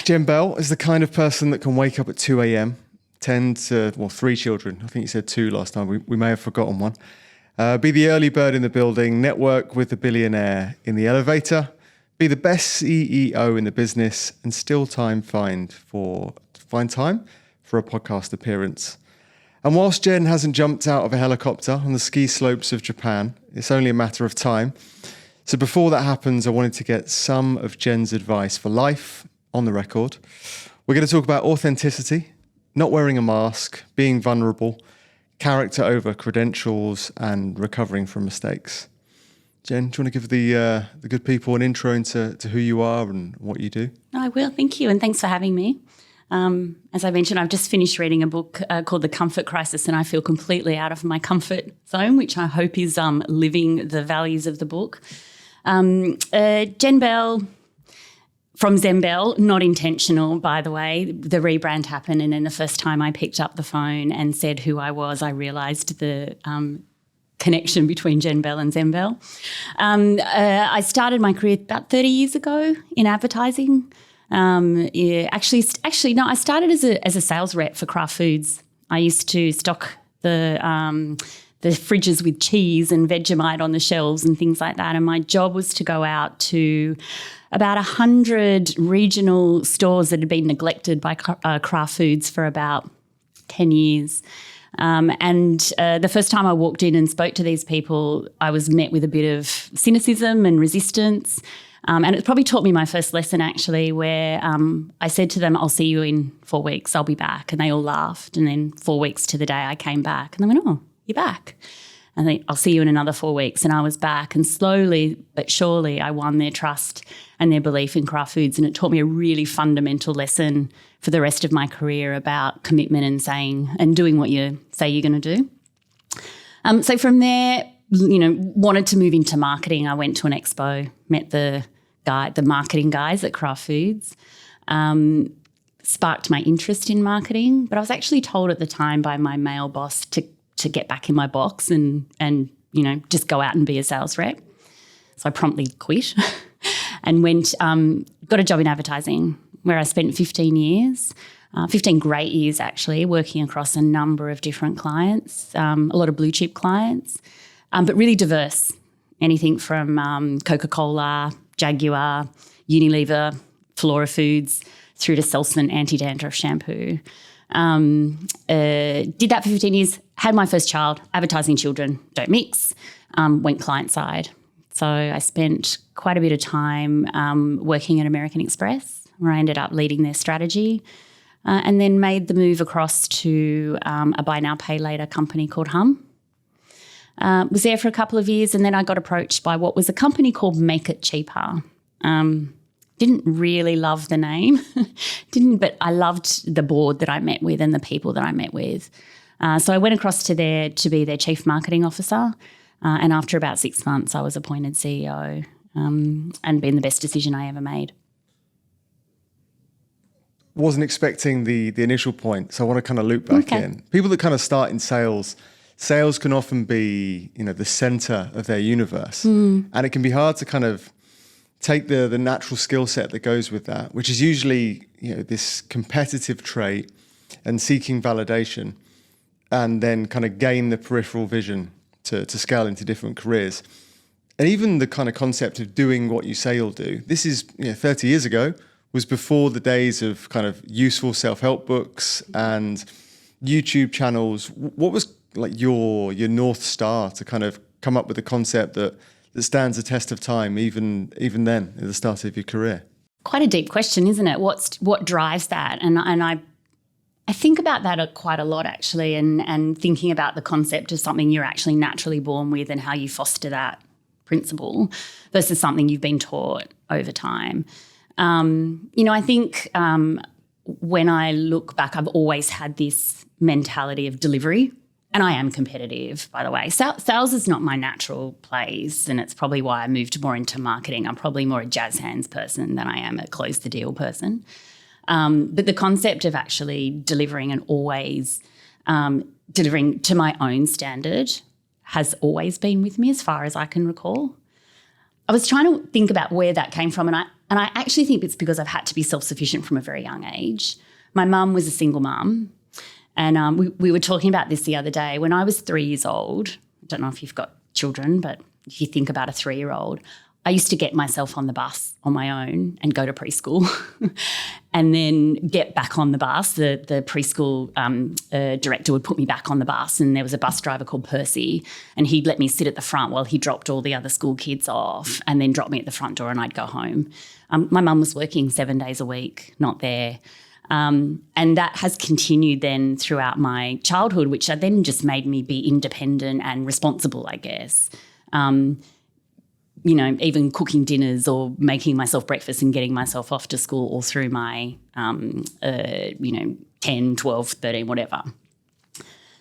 Zembl is the kind of person that can wake up at 2 a.m, 3 children. I think you said 2 last time. We may have forgotten one. Be the early bird in the building, network with the billionaire in the elevator, be the best CEO in the business, and still find time for a podcast appearance. And whilst Jen hasn't jumped out of a helicopter on the ski slopes of Japan, it's only a matter of time. So before that happens, I wanted to get some of Jen's advice for life on the record. We're going to talk about authenticity, not wearing a mask, being vulnerable, character over credentials, and recovering from mistakes. Jen, do you want to give the good people an intro into who you are and what you do? I will, thank you, and thanks for having me. As I mentioned, I've just finished reading a book called The Comfort Crisis, and I feel completely out of my comfort zone, which I hope is living the values of the book. Jen Bell from Zembl, not intentional, by the way. The rebrand happened, and then the first time I picked up the phone and said who I was, I realised the connection between Jen Bell and Zembl. I started my career about 30 years ago in advertising. Actually, no. I started as a sales rep for Kraft Foods. I used to stock the fridges with cheese and Vegemite on the shelves and things like that. And my job was to go out to about 100 regional stores that had been neglected by Kraft Foods for about 10 years. The first time I walked in and spoke to these people, I was met with a bit of cynicism and resistance. And it probably taught me my first lesson, actually, where I said to them, I'll see you in 4 weeks, I'll be back. And they all laughed. And then 4 weeks to the day I came back and they went, oh, you're back. And they, I'll see you in another 4 weeks. And I was back. And slowly but surely I won their trust and their belief in Kraft Foods. And it taught me a really fundamental lesson for the rest of my career about commitment and saying and doing what you say you're going to do. So from there, wanted to move into marketing. I went to an expo, met the marketing guys at Kraft Foods, sparked my interest in marketing. But I was actually told at the time by my male boss to get back in my box and just go out and be a sales rep. So I promptly quit and got a job in advertising where I spent 15 years, 15 great years actually, working across a number of different clients, a lot of blue chip clients, but really diverse. Anything from Coca-Cola, Jaguar, Unilever, Flora Foods, through to Selsun anti-dandruff shampoo. Did that for 15 years, had my first child, advertising children, don't mix, went client side. So I spent quite a bit of time working at American Express, where I ended up leading their strategy, and then made the move across to a buy now, pay later company called Hum. Was there for a couple of years, and then I got approached by what was a company called Make It Cheaper. Didn't really love the name, but I loved the board that I met with and the people that I met with. So I went across to there to be their chief marketing officer, and after about 6 months I was appointed CEO, and been the best decision I ever made. Wasn't expecting the initial point, so I want to kind of loop back in. People that kind of start in sales can often be, the center of their universe. And it can be hard to kind of take the natural skill set that goes with that, which is usually, this competitive trait and seeking validation, and then kind of gain the peripheral vision to scale into different careers. And even the kind of concept of doing what you say you'll do. This is, 30 years ago, was before the days of kind of useful self-help books and YouTube channels. What was like your North Star to kind of come up with a concept that stands the test of time, even then at the start of your career? Quite a deep question, isn't it? What drives that? And I think about that quite a lot, actually, and thinking about the concept of something you're actually naturally born with and how you foster that principle versus something you've been taught over time. I think when I look back, I've always had this mentality of delivery. And I am competitive, by the way. Sales is not my natural place, and it's probably why I moved more into marketing. I'm probably more a jazz hands person than I am a close the deal person. But the concept of actually delivering and always delivering to my own standard has always been with me as far as I can recall. I was trying to think about where that came from, and And I actually think it's because I've had to be self-sufficient from a very young age. My mum was a single mum. And we were talking about this the other day. When I was 3 years old, I don't know if you've got children, but if you think about a 3-year-old, I used to get myself on the bus on my own and go to preschool and then get back on the bus. The preschool director would put me back on the bus, and there was a bus driver called Percy, and he'd let me sit at the front while he dropped all the other school kids off and then drop me at the front door and I'd go home. My mum was working 7 days a week, not there. And that has continued then throughout my childhood, which then just made me be independent and responsible, I guess. Even cooking dinners or making myself breakfast and getting myself off to school all through my, 10, 12, 13, whatever.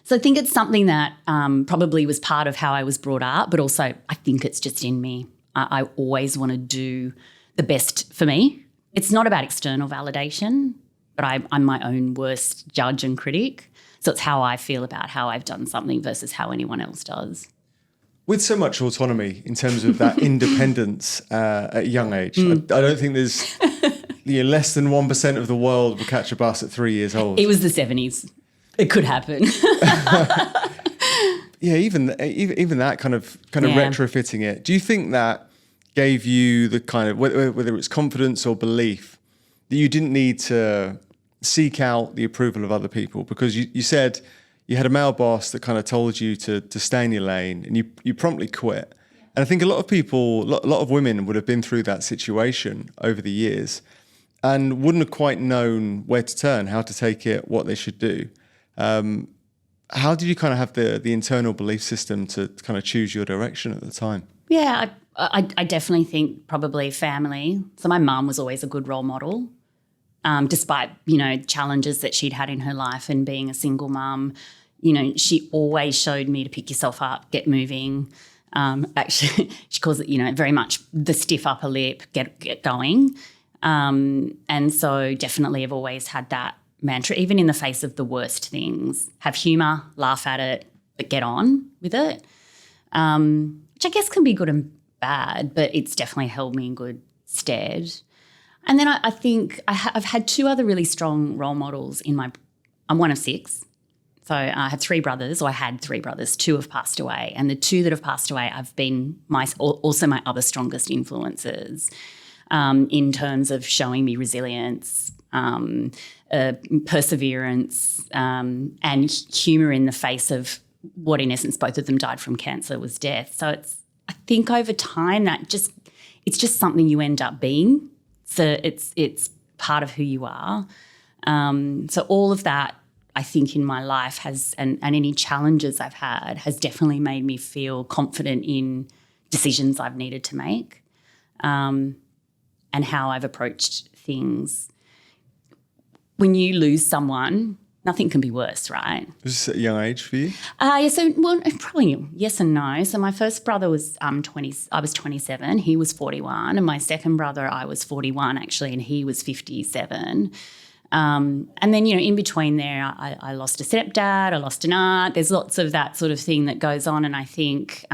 So I think it's something that probably was part of how I was brought up, but also I think it's just in me. I always want to do the best for me. It's not about external validation, but I'm my own worst judge and critic. So it's how I feel about how I've done something versus how anyone else does. With so much autonomy in terms of that independence at a young age, I don't think there's less than 1% of the world will catch a bus at 3 years old. It was the 70s. It could happen. Yeah, even that kind of retrofitting it. Do you think that gave you the kind of, whether it's confidence or belief, that you didn't need to seek out the approval of other people? Because you said you had a male boss that kind of told you to stay in your lane, and you promptly quit. And I think a lot of people, a lot of women would have been through that situation over the years and wouldn't have quite known where to turn, how to take it, what they should do. How did you kind of have the internal belief system to kind of choose your direction at the time? Yeah, I definitely think probably family. So my mum was always a good role model. Despite, challenges that she'd had in her life and being a single mum, she always showed me to pick yourself up, get moving. Actually, she calls it, very much the stiff upper lip, get going. And so definitely I've always had that mantra, even in the face of the worst things. Have humour, laugh at it, but get on with it, which I guess can be good and bad, but it's definitely held me in good stead. And then I think I've had two other really strong role models I'm one of six. So I have three brothers, or I had three brothers. Two have passed away. And the two that have passed away have been also my other strongest influences in terms of showing me resilience, perseverance, and humour in the face of what, in essence, both of them died from cancer, was death. So I think over time it's just something you end up being. So it's part of who you are. So all of that, I think, in my life has, and any challenges I've had, has definitely made me feel confident in decisions I've needed to make, and how I've approached things. When you lose someone, nothing can be worse, right? Was this at a young age for you? Probably yes and no. So my first brother was 20. I was 27. He was 41, and my second brother, I was 41 actually, and he was 57. And then in between there, I lost a stepdad, I lost an aunt. There's lots of that sort of thing that goes on, and I think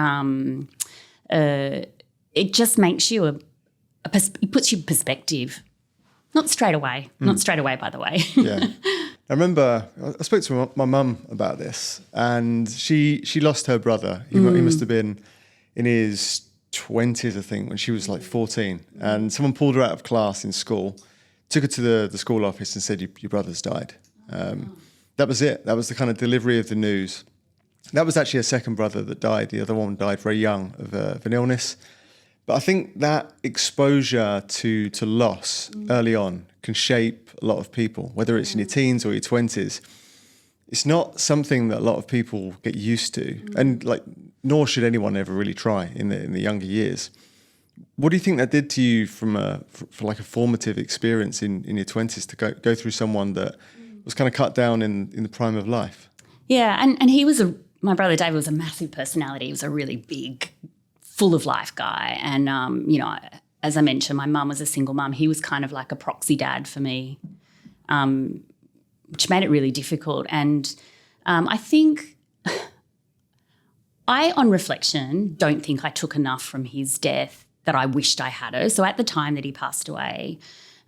it just makes you it puts you in perspective. Not straight away, by the way. Yeah. I remember I spoke to my mum about this, and she lost her brother. He must have been in his 20s, I think, when she was like 14. And someone pulled her out of class in school, took her to the school office and said, your brother's died. That was it. That was the kind of delivery of the news. That was actually a second brother that died. The other one died very young of an illness. But I think that exposure to loss early on can shape a lot of people, whether it's in your teens or your 20s. It's not something that a lot of people get used to, and nor should anyone ever really try in the younger years. What do you think that did to you for a formative experience in your 20s to go through someone that was kind of cut down in the prime of life? Yeah, and he was my brother David was a massive personality. He was a really big, full of life guy. And, as I mentioned, my mum was a single mum. He was kind of like a proxy dad for me, which made it really difficult. And I think on reflection, don't think I took enough from his death that I wished I had her. So at the time that he passed away,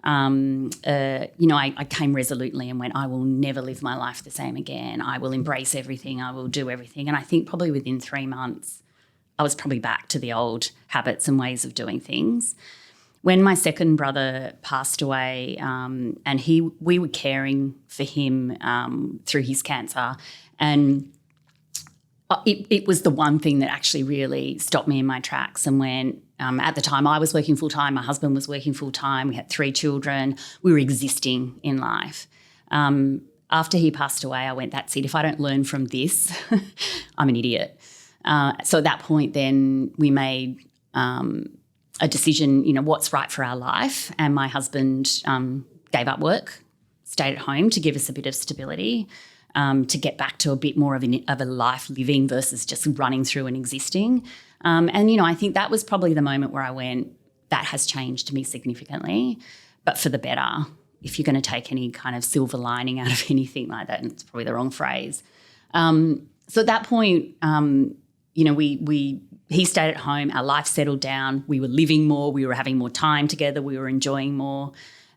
I came resolutely and went, I will never live my life the same again. I will embrace everything. I will do everything. And I think probably within 3 months, I was probably back to the old habits and ways of doing things. When my second brother passed away, and we were caring for him through his cancer, and it was the one thing that actually really stopped me in my tracks and went, at the time I was working full-time, my husband was working full-time, we had 3 children, we were existing in life. After he passed away, I went, that's it, if I don't learn from this, I'm an idiot. So at that point then we made a decision, what's right for our life, and my husband gave up work, stayed at home to give us a bit of stability, to get back to a bit more of a life living versus just running through and existing. I think that was probably the moment where I went, that has changed me significantly, but for the better. If you're going to take any kind of silver lining out of anything like that, and it's probably the wrong phrase. So at that point, he stayed at home, our life settled down, we were living more, we were having more time together, we were enjoying more.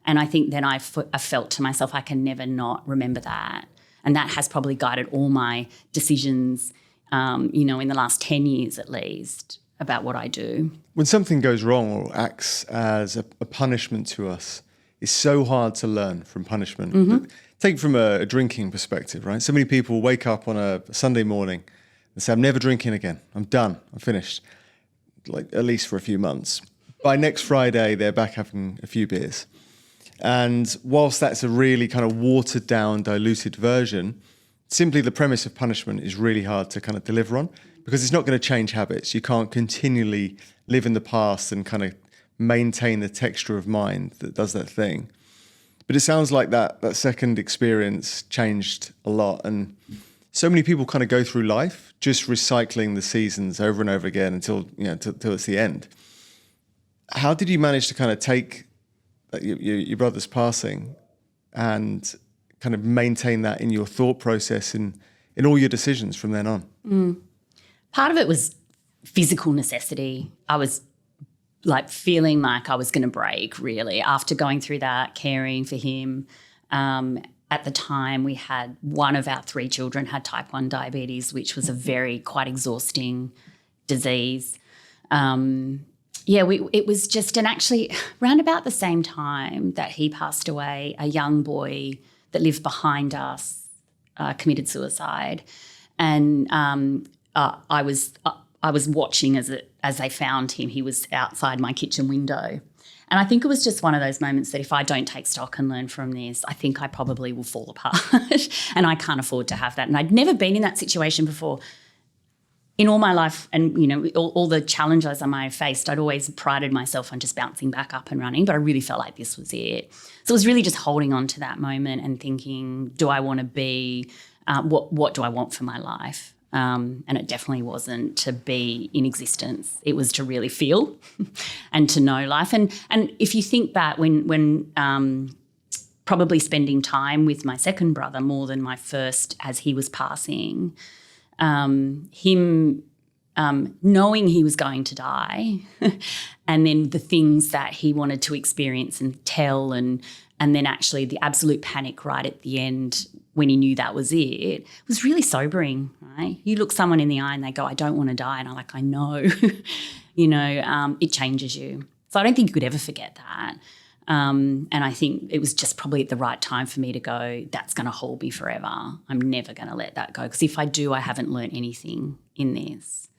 And I think then I felt to myself, I can never not remember that. And that has probably guided all my decisions, in the last 10 years at least, about what I do. When something goes wrong or acts as a punishment to us, it's so hard to learn from punishment. Mm-hmm. Take from a drinking perspective, right? So many people wake up on a Sunday morning and say, I'm never drinking again. I'm done. I'm finished. Like, at least for a few months. By next Friday, they're back having a few beers. And whilst that's a really kind of watered down, diluted version, simply the premise of punishment is really hard to kind of deliver on, because it's not going to change habits. You can't continually live in the past and kind of maintain the texture of mind that does that thing. But it sounds like that second experience changed a lot. And so many people kind of go through life just recycling the seasons over and over again until it's the end. How did you manage to kind of take your brother's passing and kind of maintain that in your thought process in all your decisions from then on? Part of it was physical necessity. I was like feeling like I was going to break, really, after going through that, caring for him. At the time, we had one of our 3 children had type 1 diabetes, which was a quite exhausting disease. It was just, and actually around about the same time that he passed away, a young boy that lived behind us committed suicide. And I was watching as they found him. He was outside my kitchen window. And I think it was just one of those moments that if I don't take stock and learn from this, I think I probably will fall apart. And I can't afford to have that. And I'd never been in that situation before. In all my life, and all the challenges I may have faced, I'd always prided myself on just bouncing back up and running, but I really felt like this was it. So it was really just holding on to that moment and thinking, do I want to be, what do I want for my life? And it definitely wasn't to be in existence. It was to really feel and to know life. And if you think back when probably spending time with my second brother more than my first as he was passing, him knowing he was going to die and then the things that he wanted to experience and tell and then actually the absolute panic right at the end when he knew that was it was really sobering, right? You look someone in the eye and they go, I don't want to die. And I'm like, I know, it changes you. So I don't think you could ever forget that. And I think it was just probably at the right time for me to go, that's going to hold me forever. I'm never going to let that go, because if I do, I haven't learned anything in this.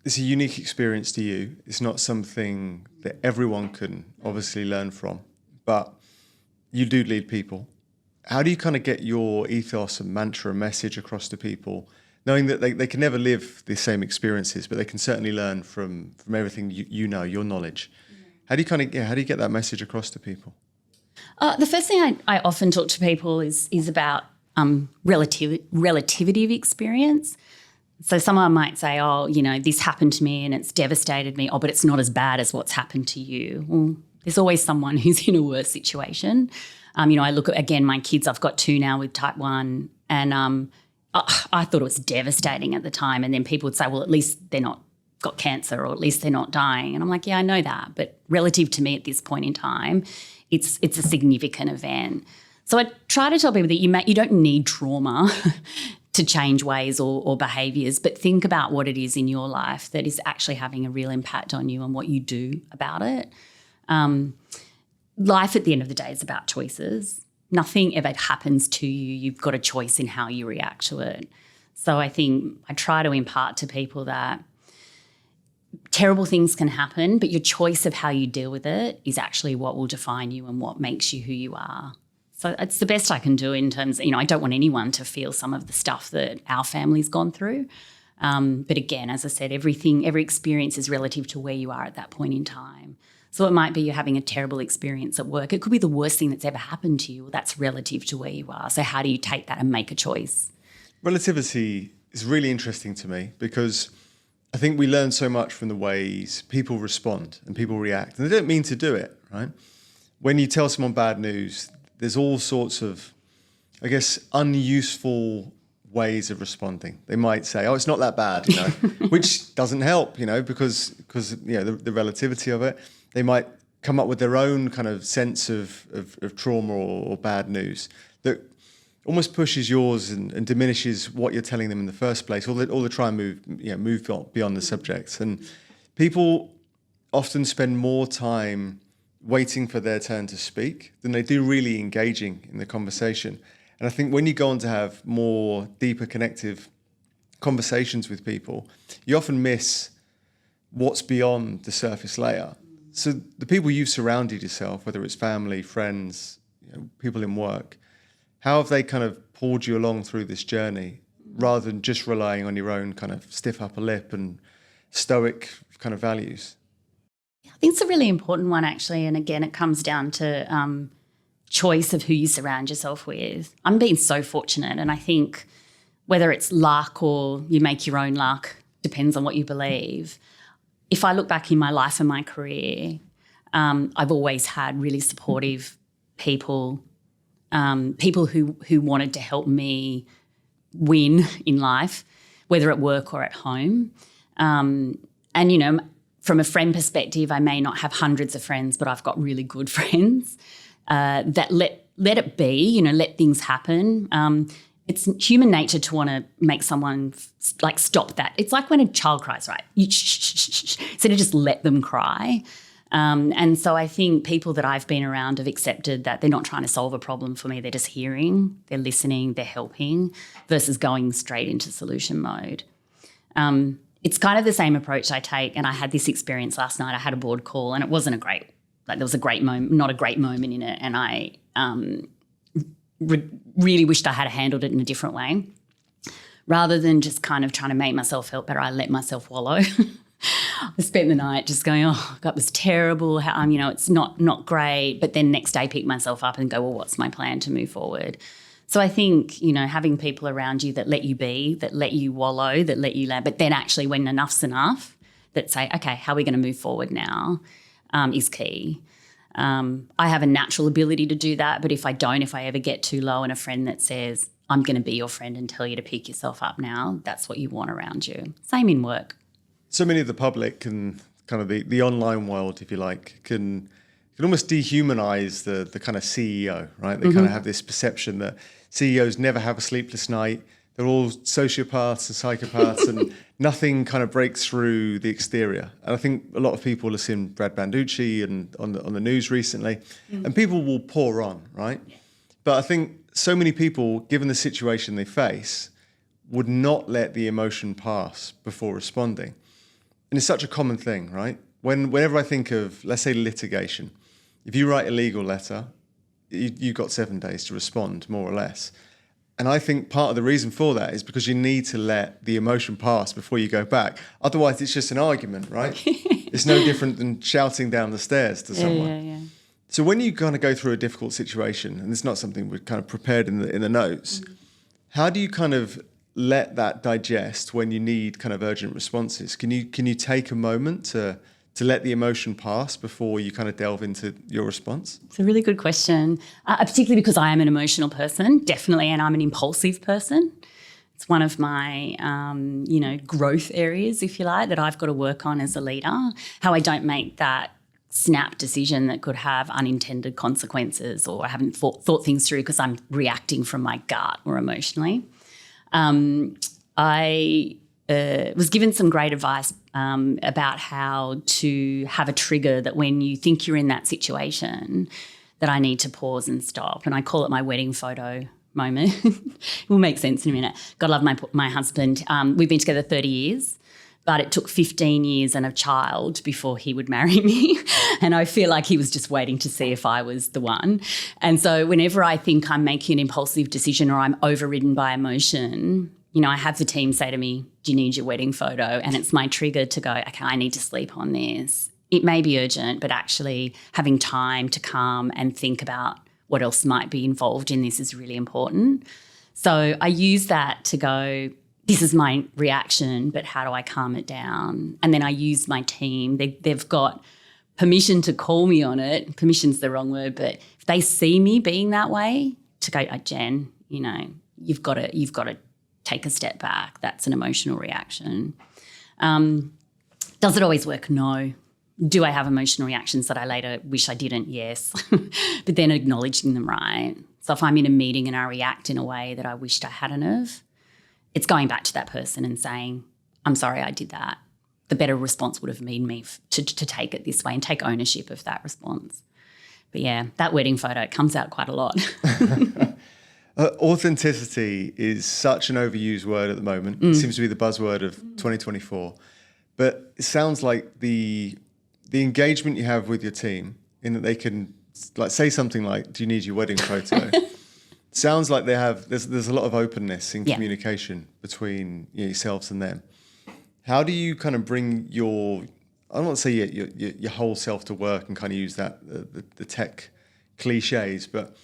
It's a unique experience to you. It's not something that everyone can obviously learn from, but you do lead people. How do you kind of get your ethos and mantra and message across to people, knowing that they can never live the same experiences, but they can certainly learn from everything your knowledge? How do you get that message across to people? The first thing I often talk to people is about relativity of experience. So someone might say, this happened to me and it's devastated me. Oh, but it's not as bad as what's happened to you. Well, there's always someone who's in a worse situation. I look at, again, my kids, I've got 2 now with type 1, and I thought it was devastating at the time. And then people would say, well, at least they're not got cancer, or at least they're not dying. And I'm like, yeah, I know that. But relative to me at this point in time, it's a significant event. So I try to tell people that you don't need trauma to change ways or behaviours, but think about what it is in your life that is actually having a real impact on you and what you do about it. Life at the end of the day is about choices. Nothing ever happens to you. You've got a choice in how you react to it. So I think I try to impart to people that terrible things can happen, but your choice of how you deal with it is actually what will define you and what makes you who you are. So it's the best I can do in terms of, I don't want anyone to feel some of the stuff that our family's gone through. But again, as I said, every experience is relative to where you are at that point in time. So it might be you're having a terrible experience at work. It could be the worst thing that's ever happened to you. Well, that's relative to where you are. So how do you take that and make a choice? Relativity is really interesting to me because I think we learn so much from the ways people respond and people react. And they don't mean to do it, right? When you tell someone bad news, there's all sorts of, I guess, unuseful ways of responding. They might say, oh, it's not that bad, which doesn't help, because the relativity of it. They might come up with their own kind of sense of trauma or bad news that almost pushes yours and diminishes what you're telling them in the first place, or they try and move beyond the subject. And people often spend more time waiting for their turn to speak than they do really engaging in the conversation. And I think when you go on to have more deeper connective conversations with people, you often miss what's beyond the surface layer. So the people you've surrounded yourself, whether it's family, friends, people in work, how have they kind of pulled you along through this journey rather than just relying on your own kind of stiff upper lip and stoic kind of values? I think it's a really important one, actually. And again, it comes down to choice of who you surround yourself with. I'm being so fortunate, and I think whether it's luck or you make your own luck, depends on what you believe. If I look back in my life and my career, I've always had really supportive people, people who wanted to help me win in life, whether at work or at home. From a friend perspective, I may not have hundreds of friends, but I've got really good friends that let it be, let things happen. It's human nature to want to make someone stop that. It's like when a child cries, right? You instead of just let them cry. And so I think people that I've been around have accepted that they're not trying to solve a problem for me. They're just hearing, they're listening, they're helping versus going straight into solution mode. It's kind of the same approach I take, and I had this experience last night. I had a board call and it wasn't there was a great moment, not a great moment in it, and I really wished I had handled it in a different way. Rather than just kind of trying to make myself feel better, I let myself wallow. I spent the night just going, oh, that was terrible. It's not great. But then next day pick myself up and go, well, what's my plan to move forward? So I think, having people around you that let you be, that let you wallow, that let you land, but then actually when enough's enough, that say, okay, how are we going to move forward now, is key. I have a natural ability to do that, but if I ever get too low and a friend that says, I'm going to be your friend and tell you to pick yourself up now, that's what you want around you. Same in work. So many of the public and kind of the online world, if you like, can almost dehumanize the kind of CEO, right? They kind of have this perception that CEOs never have a sleepless night. They're all sociopaths and psychopaths and nothing kind of breaks through the exterior. And I think a lot of people have seen Brad Banducci and on the news recently, and people will pour on, right? Yeah. But I think so many people, given the situation they face, would not let the emotion pass before responding. And it's such a common thing, right? Whenever I think of, let's say, litigation, if you write a legal letter, you've got 7 days to respond, more or less. And I think part of the reason for that is because you need to let the emotion pass before you go back. Otherwise, it's just an argument, right? It's no different than shouting down the stairs to someone. Yeah. So when you kind of go through a difficult situation, and it's not something we've kind of prepared in the notes, how do you kind of let that digest when you need kind of urgent responses? Can you take a moment to let the emotion pass before you kind of delve into your response? It's a really good question, particularly because I am an emotional person, definitely, and I'm an impulsive person. It's one of my, growth areas, if you like, that I've got to work on as a leader, how I don't make that snap decision that could have unintended consequences, or I haven't thought things through because I'm reacting from my gut or emotionally. I was given some great advice about how to have a trigger that when you think you're in that situation, that I need to pause and stop. And I call it my wedding photo moment. It will make sense in a minute. God love my husband. We've been together 30 years, but it took 15 years and a child before he would marry me. And I feel like he was just waiting to see if I was the one. And so whenever I think I'm making an impulsive decision or I'm overridden by emotion, I have the team say to me, do you need your wedding photo? And it's my trigger to go, okay, I need to sleep on this. It may be urgent, but actually having time to calm and think about what else might be involved in this is really important. So I use that to go, this is my reaction, but how do I calm it down? And then I use my team. They've got permission to call me on it. Permission's the wrong word, but if they see me being that way, to go, Jen, you've got to take a step back. That's an emotional reaction. Does it always work? No. Do I have emotional reactions that I later wish I didn't? Yes. But then acknowledging them, right? So if I'm in a meeting and I react in a way that I wished I hadn't have, it's going back to that person and saying, I'm sorry I did that. The better response would have been me to take it this way and take ownership of that response. But yeah, that wedding photo comes out quite a lot. Authenticity is such an overused word at the moment. It seems to be the buzzword of 2024. But it sounds like the engagement you have with your team, in that they can say something like, do you need your wedding photo? Sounds like there's a lot of openness in communication between yourselves and them. How do you kind of bring I don't want to say your whole self to work and kind of use that, the tech cliches, but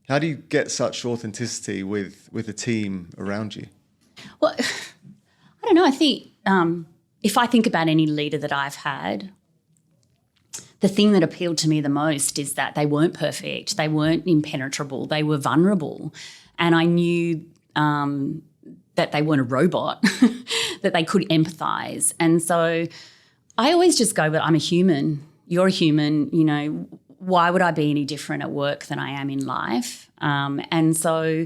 how do you get such authenticity with the team around you? Well, I don't know. I think if I think about any leader that I've had, the thing that appealed to me the most is that they weren't perfect, they weren't impenetrable, they were vulnerable. And I knew that they weren't a robot, that they could empathise. And so I always just go, but I'm a human, you're a human, why would I be any different at work than I am in life? And so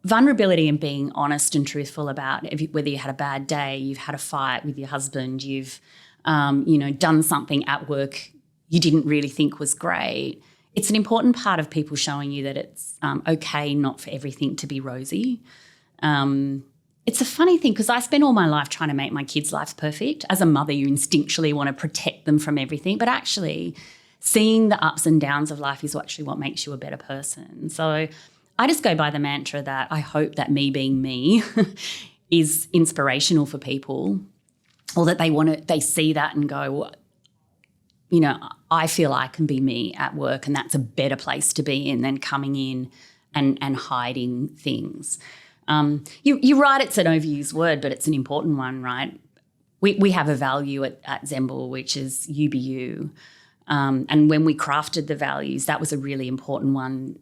vulnerability and being honest and truthful about whether you had a bad day, you've had a fight with your husband, you've done something at work you didn't really think was great. It's an important part of people showing you that it's okay not for everything to be rosy. It's a funny thing because I spent all my life trying to make my kids' lives perfect. As a mother, you instinctually want to protect them from everything, but actually seeing the ups and downs of life is actually what makes you a better person. So I just go by the mantra that I hope that me being me is inspirational for people, or that they see that and go, well, I feel I can be me at work, and that's a better place to be in than coming in and hiding things. You're right, it's an overused word, but it's an important one, right? We have a value at Zembl, which is you be you. And when we crafted the values, that was a really important one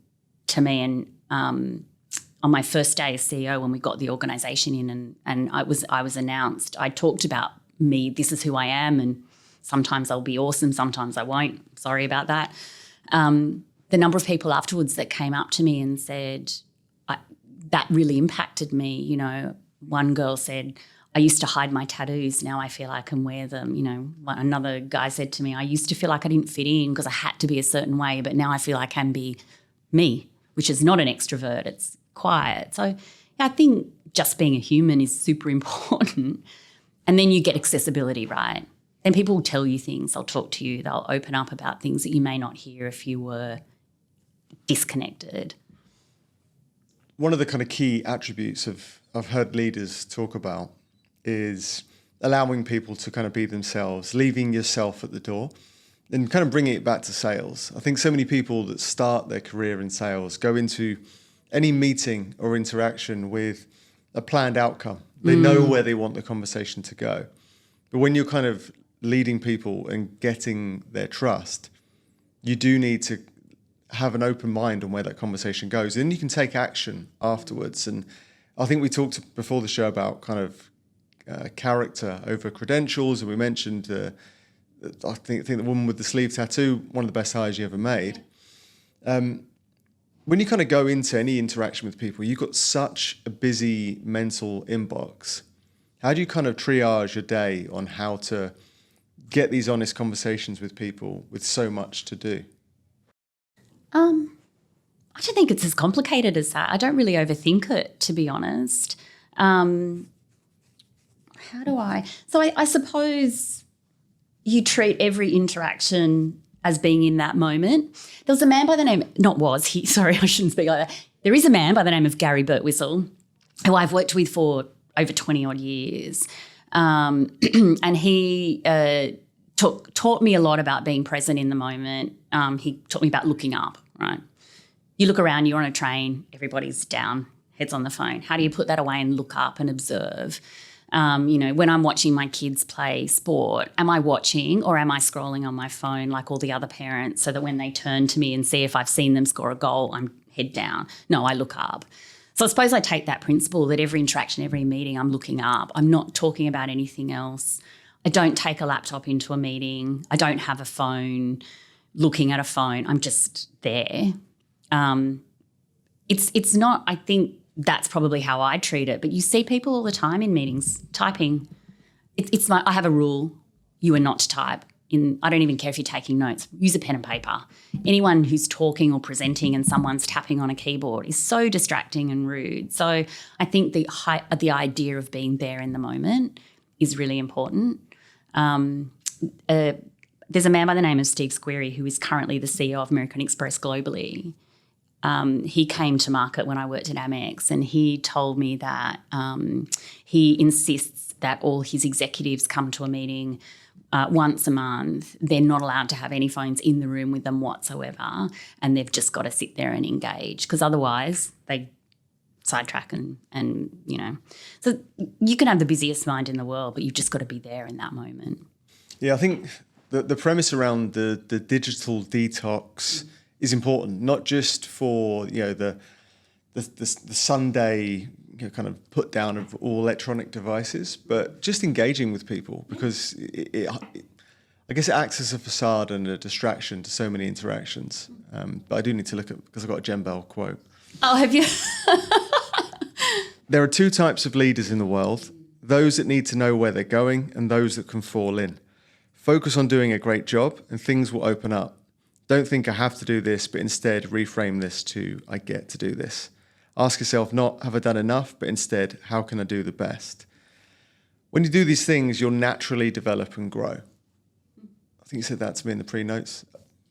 to me. And on my first day as CEO, when we got the organisation in and I was announced, I talked about me, this is who I am, and sometimes I'll be awesome, sometimes I won't. Sorry about that. The number of people afterwards that came up to me and said, that really impacted me. One girl said, I used to hide my tattoos, now I feel I can wear them. Another guy said to me, I used to feel like I didn't fit in because I had to be a certain way, but now I feel I can be me, which is not an extrovert, it's quiet. So I think just being a human is super important. And then you get accessibility, right? Then people will tell you things, they'll talk to you, they'll open up about things that you may not hear if you were disconnected. One of the kind of key attributes I've heard leaders talk about is allowing people to kind of be themselves, leaving yourself at the door, and kind of bringing it back to sales. I think so many people that start their career in sales go into any meeting or interaction with a planned outcome. They know where they want the conversation to go. But when you're kind of leading people and getting their trust, you do need to have an open mind on where that conversation goes. Then you can take action afterwards. And I think we talked before the show about kind of character over credentials, and we mentioned I think the woman with the sleeve tattoo, one of the best hires you ever made. When you kind of go into any interaction with people, you've got such a busy mental inbox. How do you kind of triage your day on how to get these honest conversations with people with so much to do? I don't think it's as complicated as that. I don't really overthink it, to be honest. How do I? So I suppose you treat every interaction as being in that moment. There was a man by the name, sorry, I shouldn't speak like that. There is a man by the name of Gary Birtwistle, who I've worked with for over 20 odd years. And he taught me a lot about being present in the moment. He taught me about looking up, right? You look around, you're on a train, everybody's down, heads on the phone. How do you put that away and look up and observe? When I'm watching my kids play sport, am I watching or am I scrolling on my phone like all the other parents, so that when they turn to me and see if I've seen them score a goal, I'm head down? No, I look up. So I suppose I take that principle that every interaction, every meeting, I'm looking up. I'm not talking about anything else. I don't take a laptop into a meeting. I don't have a phone, looking at a phone. I'm just there. It's not, I think that's probably how I treat it, but you see people all the time in meetings typing. It's like, I have a rule, you are not to type. I don't even care if you're taking notes. Use a pen and paper. Anyone who's talking or presenting and someone's tapping on a keyboard is so distracting and rude. So I think the idea of being there in the moment is really important. There's a man by the name of Steve Squeri, who is currently the CEO of American Express globally. He came to market when I worked at Amex, and he told me that he insists that all his executives come to a meeting once a month. They're not allowed to have any phones in the room with them whatsoever, and they've just got to sit there and engage, because otherwise they sidetrack and. So you can have the busiest mind in the world, but you've just got to be there in that moment. Yeah, I think the premise around the digital detox is important, not just for the Sunday kind of put down of all electronic devices, but just engaging with people, because I guess it acts as a facade and a distraction to so many interactions. But I do need to look at, because I've got a Zembl quote. Oh, have you? There are two types of leaders in the world: those that need to know where they're going and those that can fall in. Focus on doing a great job and things will open up. Don't think I have to do this, but instead reframe this to I get to do this. Ask yourself not have I done enough, but instead how can I do the best? When you do these things, you'll naturally develop and grow. I think you said that to me in the pre-notes.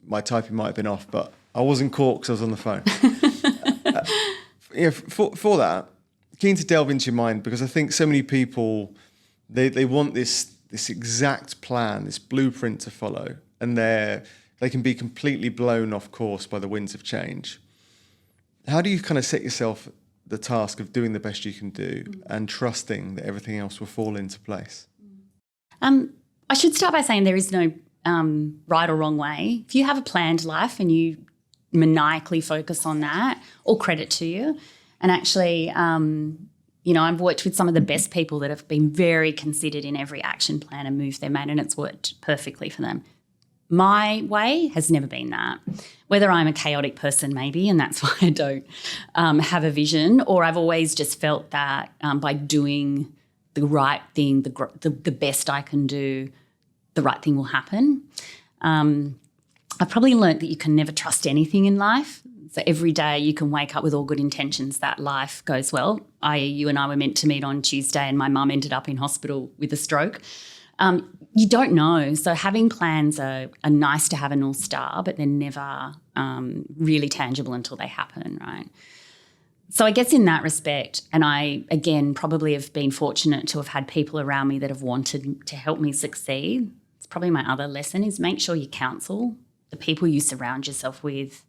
My typing might have been off, but I wasn't caught because I was on the phone. For that, keen to delve into your mind, because I think so many people, they want this exact plan, this blueprint to follow, and they can be completely blown off course by the winds of change. How do you kind of set yourself the task of doing the best you can do and trusting that everything else will fall into place? I should start by saying there is no right or wrong way. If you have a planned life and you maniacally focus on that, all credit to you. And actually, I've worked with some of the best people that have been very considered in every action plan and move they've made, and it's worked perfectly for them. My way has never been that. Whether I'm a chaotic person maybe, and that's why I don't have a vision, or I've always just felt that by doing the right thing, the best I can do, the right thing will happen. I've probably learnt that you can never trust anything in life. So every day you can wake up with all good intentions that life goes well. You and I were meant to meet on Tuesday and my mum ended up in hospital with a stroke. You don't know. So having plans are nice to have a North Star, but they're never really tangible until they happen, right? So I guess in that respect, and I, again, probably have been fortunate to have had people around me that have wanted to help me succeed. It's probably my other lesson is make sure you counsel. The people you surround yourself with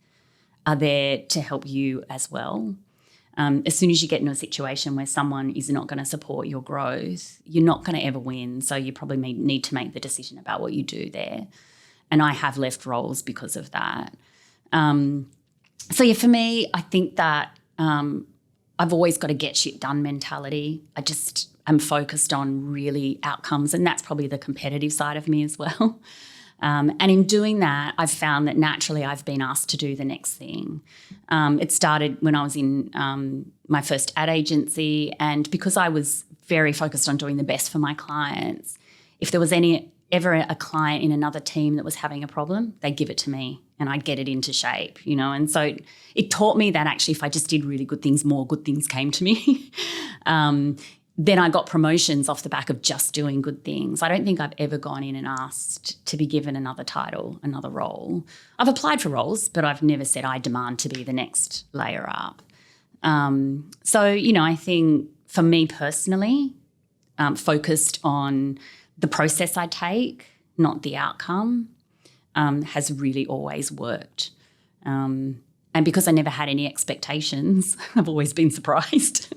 are there to help you as well. As soon as you get into a situation where someone is not going to support your growth, you're not going to ever win. So you probably need to make the decision about what you do there. And I have left roles because of that. For me, I think that I've always got to get shit done mentality. I just am focused on really outcomes, and that's probably the competitive side of me as well. And in doing that, I've found that naturally I've been asked to do the next thing. It started when I was in my first ad agency, and because I was very focused on doing the best for my clients, if there was ever a client in another team that was having a problem, they'd give it to me and I'd get it into shape, And so it taught me that actually if I just did really good things, more good things came to me. Then I got promotions off the back of just doing good things. I don't think I've ever gone in and asked to be given another title, another role. I've applied for roles, but I've never said I demand to be the next layer up. I think for me personally, focused on the process I take, not the outcome, has really always worked. And because I never had any expectations, I've always been surprised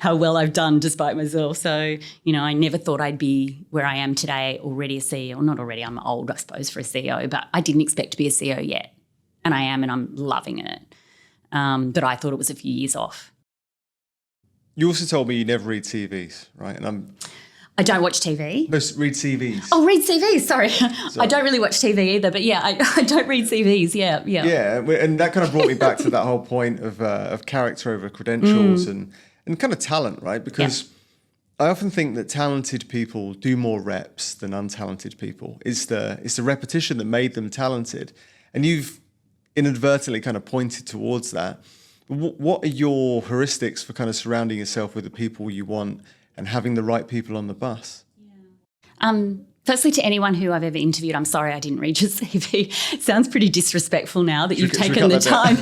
how well I've done despite myself. So, I never thought I'd be where I am today, already a CEO. Not already, I'm old, I suppose, for a CEO, but I didn't expect to be a CEO yet. And I am, and I'm loving it. But I thought it was a few years off. You also told me you never read CVs, right? And I don't watch TV. No, read CVs. Oh, read CVs, sorry. I don't really watch TV either, but yeah, I don't read CVs, yeah. Yeah, and that kind of brought me back to that whole point of character over credentials and kind of talent, right? Because I often think that talented people do more reps than untalented people. It's the repetition that made them talented. And you've inadvertently kind of pointed towards that. What are your heuristics for kind of surrounding yourself with the people you want and having the right people on the bus? Firstly, to anyone who I've ever interviewed, I'm sorry I didn't read your CV. It sounds pretty disrespectful now that you've taken the time.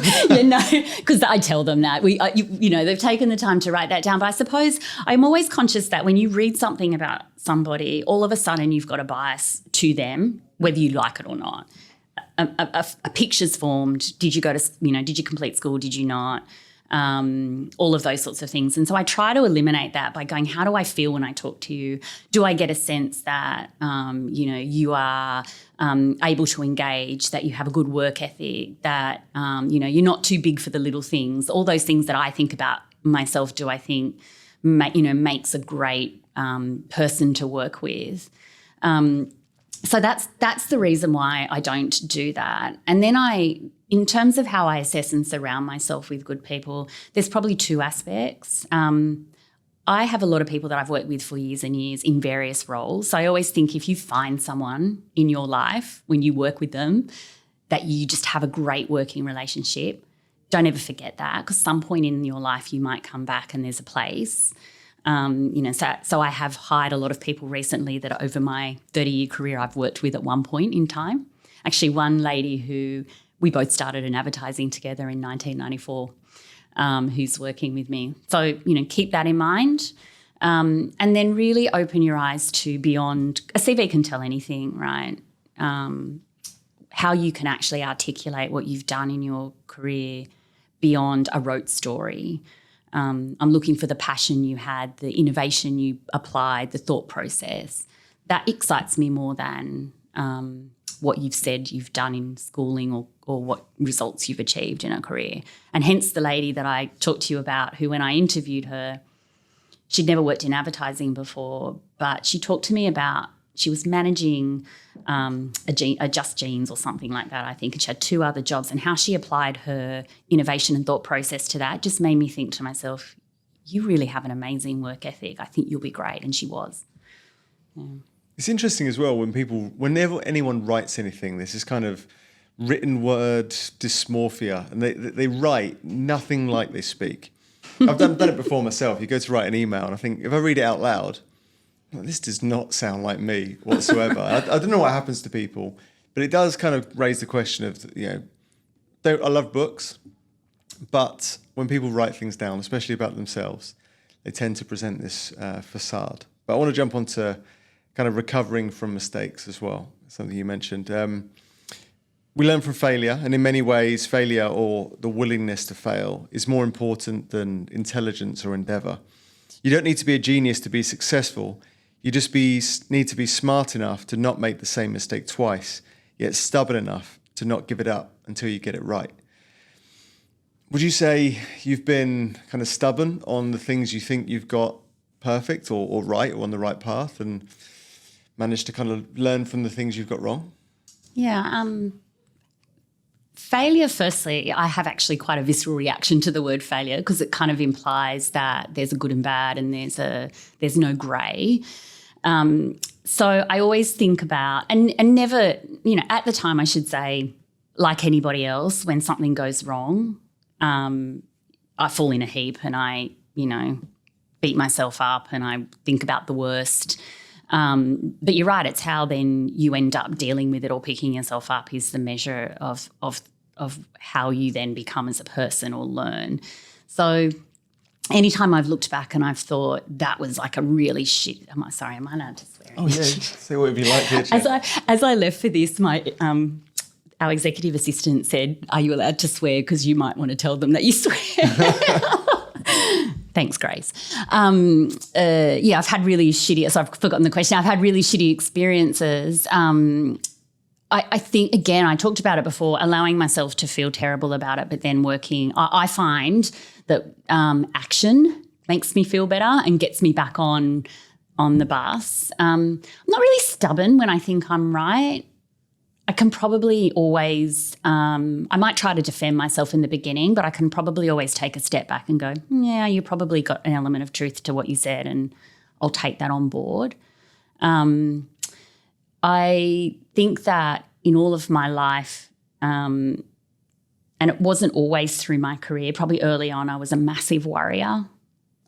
Because I tell them that. They've taken the time to write that down. But I suppose I'm always conscious that when you read something about somebody, all of a sudden you've got a bias to them, whether you like it or not. A picture's formed. Did you go to, did you complete school? Did you not? All of those sorts of things. And so I try to eliminate that by going, how do I feel when I talk to you? Do I get a sense that, you are able to engage, that you have a good work ethic, that, you're not too big for the little things? All those things that I think about myself, do I think, makes a great person to work with? So that's the reason why I don't do that. And then in terms of how I assess and surround myself with good people, there's probably two aspects. I have a lot of people that I've worked with for years and years in various roles. So I always think if you find someone in your life when you work with them that you just have a great working relationship, don't ever forget that, because some point in your life you might come back and there's a place. So I have hired a lot of people recently that over my 30-year career I've worked with at one point in time. Actually, one lady who we both started in advertising together in 1994, who's working with me. So, keep that in mind. And then really open your eyes to beyond. A CV can tell anything, right? How you can actually articulate what you've done in your career beyond a rote story. I'm looking for the passion you had, the innovation you applied, the thought process. That excites me more than what you've said you've done in schooling or what results you've achieved in a career. And hence the lady that I talked to you about, who when I interviewed her, she'd never worked in advertising before, but she talked to me about, she was managing a Just Jeans or something like that, I think, and she had two other jobs, and how she applied her innovation and thought process to that just made me think to myself, you really have an amazing work ethic. I think you'll be great. And she was. Yeah. It's interesting as well whenever anyone writes anything, there's this kind of written word dysmorphia, and they write nothing like they speak. I've done it before myself. You go to write an email, and I think if I read it out loud, this does not sound like me whatsoever. I don't know what happens to people, but it does kind of raise the question of, I love books, but when people write things down, especially about themselves, they tend to present this facade. But I want to jump onto kind of recovering from mistakes as well, something you mentioned. We learn from failure, and in many ways, failure or the willingness to fail is more important than intelligence or endeavor. You don't need to be a genius to be successful. You just need to be smart enough to not make the same mistake twice, yet stubborn enough to not give it up until you get it right. Would you say you've been kind of stubborn on the things you think you've got perfect or right or on the right path, and managed to kind of learn from the things you've got wrong? Yeah. Failure, firstly, I have actually quite a visceral reaction to the word failure because it kind of implies that there's a good and bad and there's no grey. So I always think about, and never, at the time I should say, like anybody else, when something goes wrong, I fall in a heap and I, beat myself up and I think about the worst. But you're right, it's how then you end up dealing with it or picking yourself up is the measure of how you then become as a person or learn. So anytime I've looked back and I've thought that was like a really shit. Am I allowed to swear? Oh yeah, say whatever you like, here. As I left for this, our executive assistant said, "Are you allowed to swear? Because you might want to tell them that you swear." Thanks, Grace. I've had really shitty. So I've forgotten the question. I've had really shitty experiences. I think, again, I talked about it before, allowing myself to feel terrible about it, but then working. I find that action makes me feel better and gets me back on the bus. I'm not really stubborn when I think I'm right. I can probably always, I might try to defend myself in the beginning, but I can probably always take a step back and go, yeah, you probably got an element of truth to what you said and I'll take that on board. I think that in all of my life, and it wasn't always through my career, probably early on I was a massive worrier.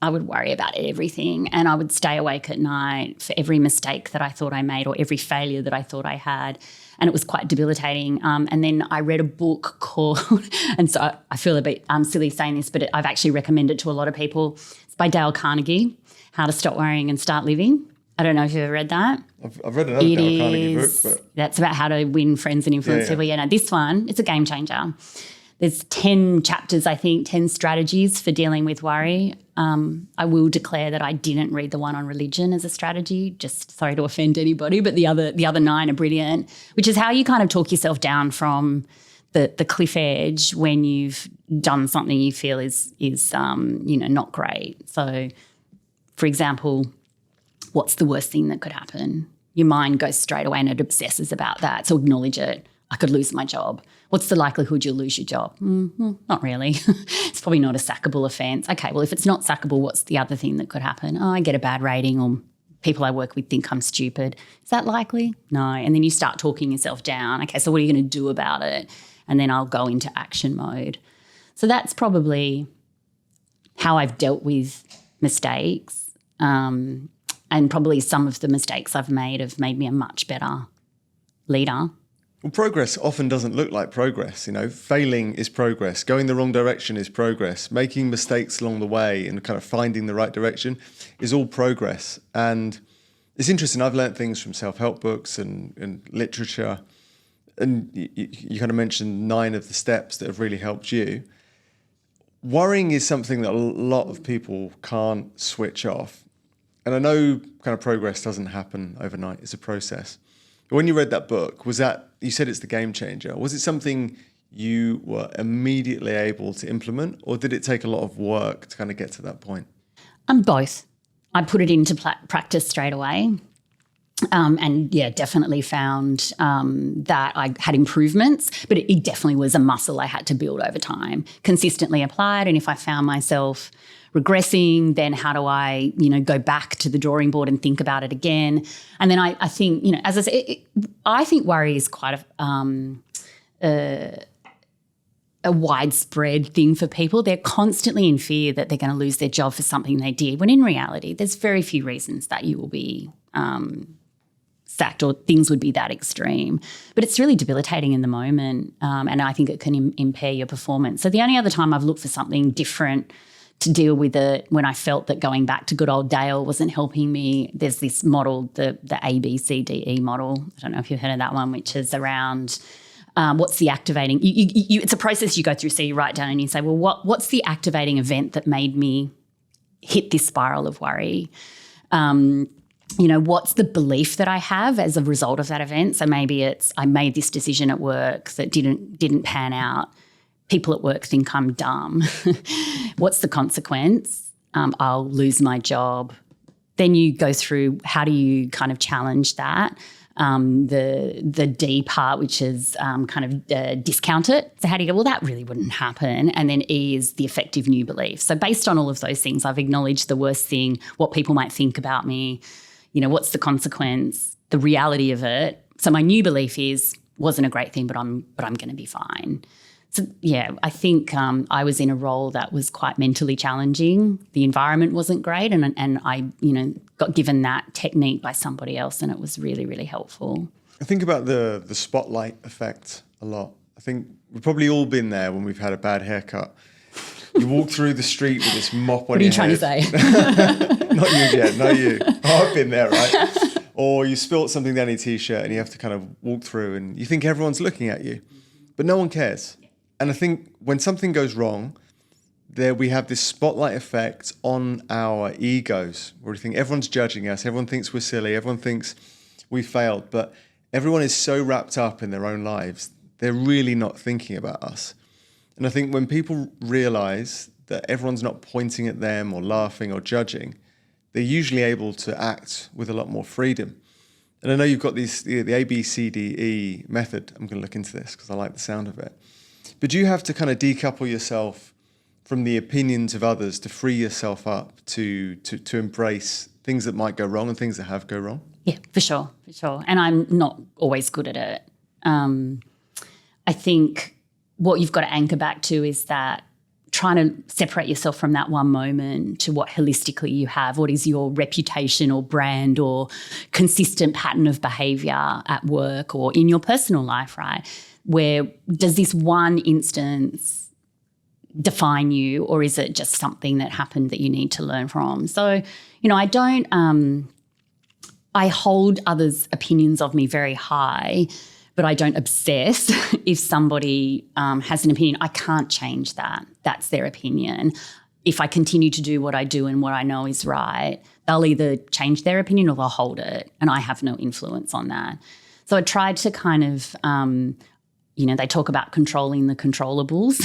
I would worry about everything and I would stay awake at night for every mistake that I thought I made or every failure that I thought I had. And it was quite debilitating. And then I read a book called, and so I feel a bit silly saying this, but I've actually recommended it to a lot of people. It's by Dale Carnegie, How to Stop Worrying and Start Living. I don't know if you've ever read that. I've read another Dale Carnegie book. But that's about how to win friends and influence people. Yeah, no, this one, it's a game changer. There's 10 chapters, I think, 10 strategies for dealing with worry. I will declare that I didn't read the one on religion as a strategy, just sorry to offend anybody, but the other 9 are brilliant, which is how you kind of talk yourself down from the cliff edge when you've done something you feel is not great. So, for example, what's the worst thing that could happen? Your mind goes straight away and it obsesses about that. So acknowledge it. I could lose my job. What's the likelihood you'll lose your job? Well, not really. It's probably not a sackable offence. Okay, well, if it's not sackable, what's the other thing that could happen? Oh, I get a bad rating or people I work with think I'm stupid. Is that likely? No. And then you start talking yourself down. Okay, so what are you going to do about it? And then I'll go into action mode. So that's probably how I've dealt with mistakes. And probably some of the mistakes I've made have made me a much better leader. Well, progress often doesn't look like progress. Failing is progress. Going the wrong direction is progress. Making mistakes along the way and kind of finding the right direction is all progress. And it's interesting. I've learned things from self-help books and literature. And you kind of mentioned 9 of the steps that have really helped you. Worrying is something that a lot of people can't switch off. And I know kind of progress doesn't happen overnight. It's a process. When you read that book, you said it's the game changer. Was it something you were immediately able to implement, or did it take a lot of work to kind of get to that point? Both. I put it into practice straight away. Definitely found that I had improvements, but it definitely was a muscle I had to build over time, consistently applied. And if I found myself regressing, then how do I, go back to the drawing board and think about it again? And then I think, as I say, I think worry is quite a widespread thing for people. They're constantly in fear that they're going to lose their job for something they did, when in reality, there's very few reasons that you will be sacked or things would be that extreme. But it's really debilitating in the moment, and I think it can impair your performance. So the only other time I've looked for something different to deal with it, when I felt that going back to good old Dale wasn't helping me, there's this model, the ABCDE model. I don't know if you've heard of that one, which is around what's the activating. It's a process you go through. So you write down and you say, well, what's the activating event that made me hit this spiral of worry? What's the belief that I have as a result of that event? So maybe it's I made this decision at work that didn't pan out. people at work think I'm dumb. What's the consequence? I'll lose my job. Then you go through, how do you kind of challenge that? The D part, which is kind of discount it. So how do you go, well, that really wouldn't happen. And then E is the effective new belief. So based on all of those things, I've acknowledged the worst thing, what people might think about me, what's the consequence, the reality of it. So my new belief is, wasn't a great thing, but I'm going to be fine. So, yeah, I think I was in a role that was quite mentally challenging. The environment wasn't great, and I, got given that technique by somebody else, and it was really, really helpful. I think about the spotlight effect a lot. I think we've probably all been there when we've had a bad haircut. You walk through the street with this mop on your head. What are you trying to say? Not you yet, not you. Oh, I've been there, right? Or you spilt something down your T-shirt and you have to kind of walk through and you think everyone's looking at you, but no one cares. And I think when something goes wrong, there we have this spotlight effect on our egos where we think everyone's judging us, everyone thinks we're silly, everyone thinks we failed, but everyone is so wrapped up in their own lives, they're really not thinking about us. And I think when people realize that everyone's not pointing at them or laughing or judging, they're usually able to act with a lot more freedom. And I know you've got the ABCDE method. I'm going to look into this because I like the sound of it. But do you have to kind of decouple yourself from the opinions of others to free yourself up to embrace things that might go wrong and things that have go wrong? Yeah, for sure. And I'm not always good at it. I think what you've got to anchor back to is that trying to separate yourself from that one moment to what holistically you have, what is your reputation or brand or consistent pattern of behaviour at work or in your personal life, right? Where does this one instance define you, or is it just something that happened that you need to learn from? So, I hold others' opinions of me very high, but I don't obsess. If somebody has an opinion, I can't change that. That's their opinion. If I continue to do what I do and what I know is right, they'll either change their opinion or they'll hold it, and I have no influence on that. So I tried to kind of, they talk about controlling the controllables.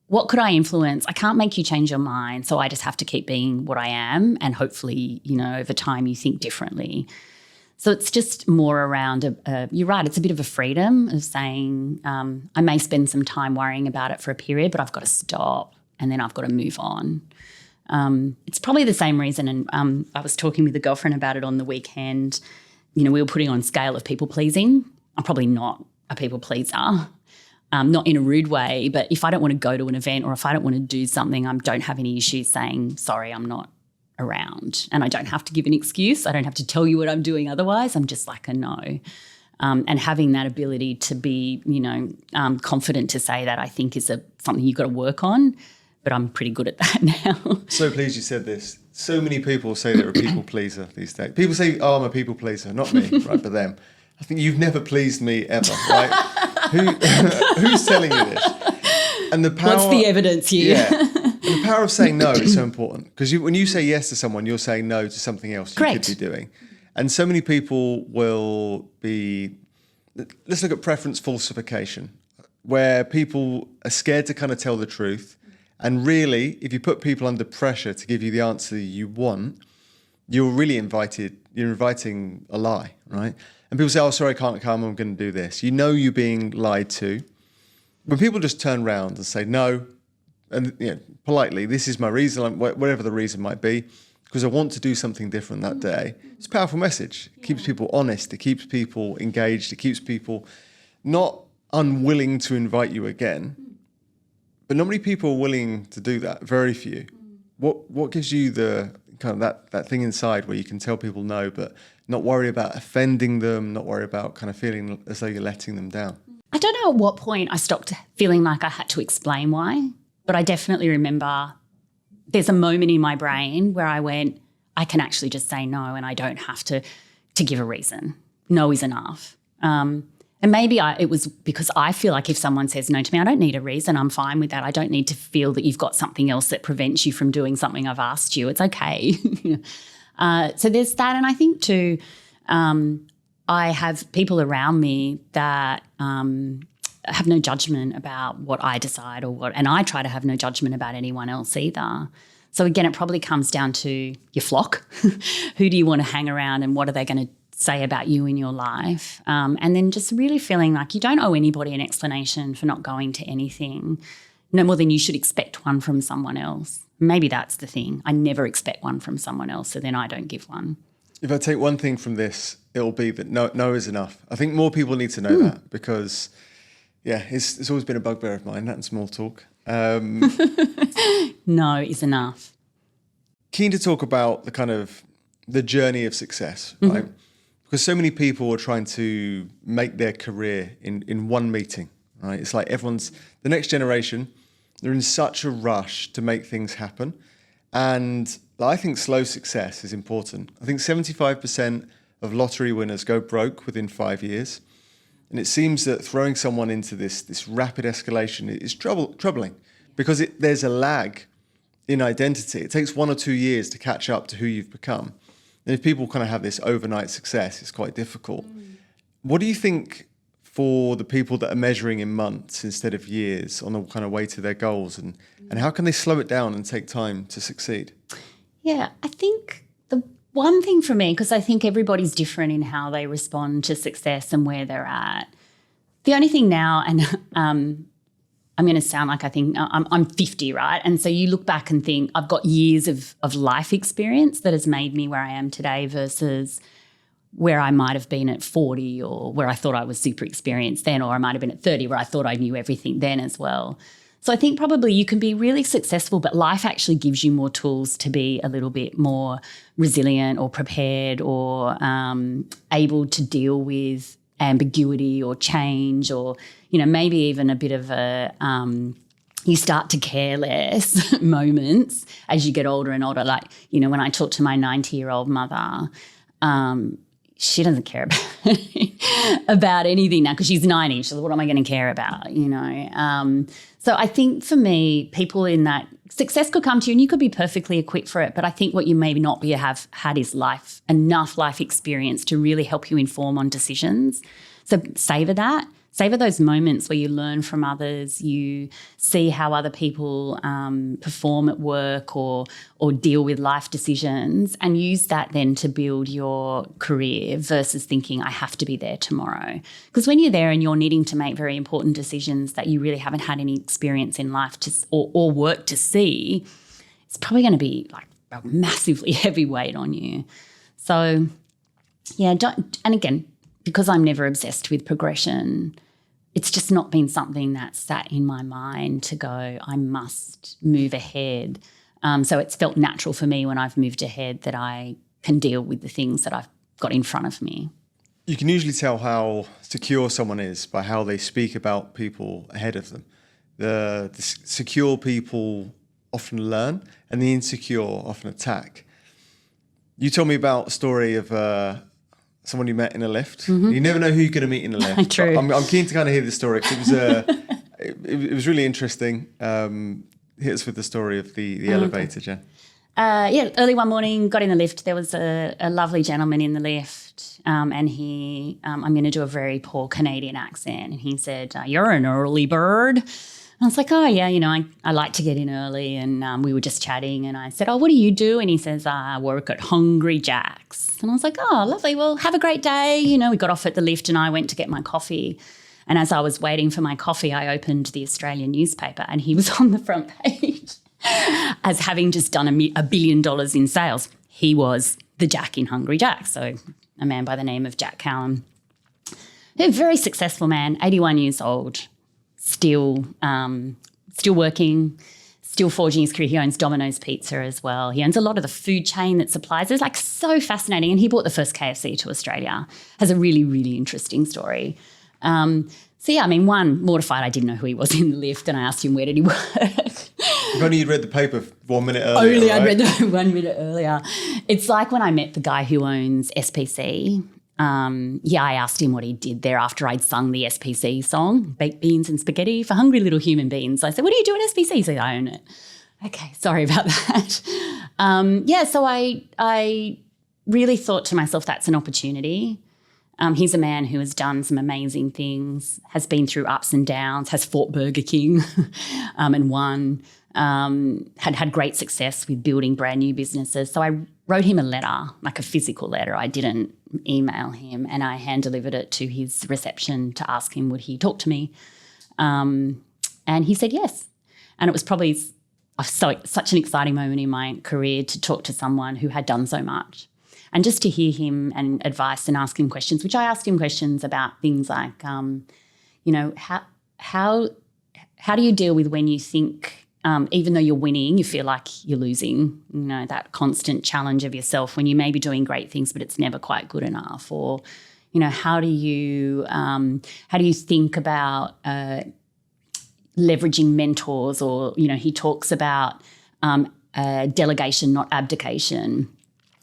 What could I influence? I can't make you change your mind, so I just have to keep being what I am, and hopefully, over time you think differently. So it's just more around, you're right, it's a bit of a freedom of saying I may spend some time worrying about it for a period, but I've got to stop and then I've got to move on. It's probably the same reason, and I was talking with a girlfriend about it on the weekend. We were putting on scale of people-pleasing. I'm probably not a people-pleaser, not in a rude way, but if I don't want to go to an event or if I don't want to do something, I don't have any issues saying, sorry, I'm not around, and I don't have to give an excuse. I don't have to tell you what I'm doing otherwise. I'm just like a no. And having that ability to be, confident to say that, I think is something you've got to work on, but I'm pretty good at that now. So pleased you said this. So many people say they're a people pleaser these days. People say, oh, I'm a people pleaser, not me, right, but them. I think you've never pleased me ever, right? Who's telling you this? And the power. What's the evidence here? Yeah. And the power of saying no is so important, because when you say yes to someone, you're saying no to something else you could be doing. And so many people will be, let's look at preference falsification, where people are scared to kind of tell the truth. And really, if you put people under pressure to give you the answer you want, you're inviting a lie, right? And people say, oh, sorry, I can't come, I'm going to do this. You're being lied to. When people just turn around and say no, and politely, this is my reason, whatever the reason might be, because I want to do something different that day. It's a powerful message. It keeps people honest. It keeps people engaged. It keeps people not unwilling to invite you again. But not many people are willing to do that. Very few. What gives you the kind of that thing inside where you can tell people no, but not worry about offending them, not worry about kind of feeling as though you're letting them down? I don't know at what point I stopped feeling like I had to explain why. But I definitely remember there's a moment in my brain where I went, I can actually just say no, and I don't have to give a reason. No is enough. And maybe it was because I feel like if someone says no to me, I don't need a reason. I'm fine with that. I don't need to feel that you've got something else that prevents you from doing something I've asked you. It's okay. So there's that. And I think too, I have people around me that have no judgment about what I decide and I try to have no judgment about anyone else either. So again, it probably comes down to your flock. Who do you want to hang around and what are they going to say about you in your life? And then just really feeling like you don't owe anybody an explanation for not going to anything, no more than you should expect one from someone else. Maybe that's the thing. I never expect one from someone else, so then I don't give one. If I take one thing from this, it'll be that no is enough. I think more people need to know that because, it's always been a bugbear of mine, that and small talk. No is enough. Keen to talk about the journey of success, right? Because so many people are trying to make their career in one meeting, right? It's like the next generation, they're in such a rush to make things happen. And I think slow success is important. I think 75% of lottery winners go broke within 5 years. And it seems that throwing someone into this rapid escalation is troubling because there's a lag in identity. It takes 1 or 2 years to catch up to who you've become. And if people kind of have this overnight success, it's quite difficult. What do you think for the people that are measuring in months instead of years on the kind of way to their goals? And how can they slow it down and take time to succeed? Yeah, I think the one thing for me, because I think everybody's different in how they respond to success and where they're at. The only thing now, and I'm going to sound like I think I'm 50, right? And so you look back and think I've got years of life experience that has made me where I am today versus where I might have been at 40 or where I thought I was super experienced then, or I might have been at 30 where I thought I knew everything then as well. So I think probably you can be really successful, but life actually gives you more tools to be a little bit more resilient or prepared or able to deal with ambiguity or change or, maybe even a bit of a you start to care less moments as you get older and older. Like, when I talk to my 90-year-old mother, she doesn't care about anything now because she's 90. She's like, what am I going to care about, So I think for me, people in that success could come to you and you could be perfectly equipped for it. But I think what you maybe not have had is enough life experience to really help you inform on decisions. So savor that. Savor those moments where you learn from others, you see how other people perform at work or deal with life decisions, and use that then to build your career versus thinking I have to be there tomorrow. Because when you're there and you're needing to make very important decisions that you really haven't had any experience in life or work to see, it's probably going to be like a massively heavy weight on you. So, and again, because I'm never obsessed with progression, it's just not been something that's sat in my mind to go, I must move ahead. So it's felt natural for me when I've moved ahead that I can deal with the things that I've got in front of me. You can usually tell how secure someone is by how they speak about people ahead of them. The secure people often learn and the insecure often attack. You told me about a story of someone you met in a lift. You never know who you're going to meet in a lift. True. I'm keen to kind of hear the story because it was really interesting. Hit us with the story of the elevator, Jen. Early one morning, got in the lift. There was a lovely gentleman in the lift and he, I'm going to do a very poor Canadian accent, and he said, you're an early bird. And I was like, oh, yeah, I like to get in early, and we were just chatting, and I said, oh, what do you do? And he says, I work at Hungry Jack's. And I was like, oh, lovely. Well, have a great day. We got off at the lift and I went to get my coffee. And as I was waiting for my coffee, I opened the Australian newspaper and he was on the front page as having just done $1 billion in sales. He was the Jack in Hungry Jack's, so a man by the name of Jack Callum. A very successful man, 81 years old. Still working, still forging his career. He owns Domino's Pizza as well. He owns a lot of the food chain that supplies. It's like so fascinating. And he brought the first KFC to Australia. Has a really, really interesting story. One, mortified I didn't know who he was in the lift, and I asked him where did he work. If only you'd read the paper 1 minute earlier. Only right? I'd read the 1 minute earlier. It's like when I met the guy who owns SPC. I asked him what he did there after I'd sung the SPC song, Baked Beans and Spaghetti for Hungry Little Human Beings. I said, what do you do at SPC? He said, I own it. Okay, sorry about that. So I really thought to myself, that's an opportunity. He's a man who has done some amazing things, has been through ups and downs, has fought Burger King and won, had great success with building brand new businesses. So I wrote him a letter, like a physical letter. I didn't email him, and I hand delivered it to his reception to ask him would he talk to me. And he said yes. And it was probably such an exciting moment in my career to talk to someone who had done so much. And just to hear him and advice and ask him questions, which I asked him questions about things like, how do you deal with when you think, even though you're winning, you feel like you're losing, that constant challenge of yourself when you may be doing great things, but it's never quite good enough. Or, how do you think about leveraging mentors? Or, he talks about delegation, not abdication.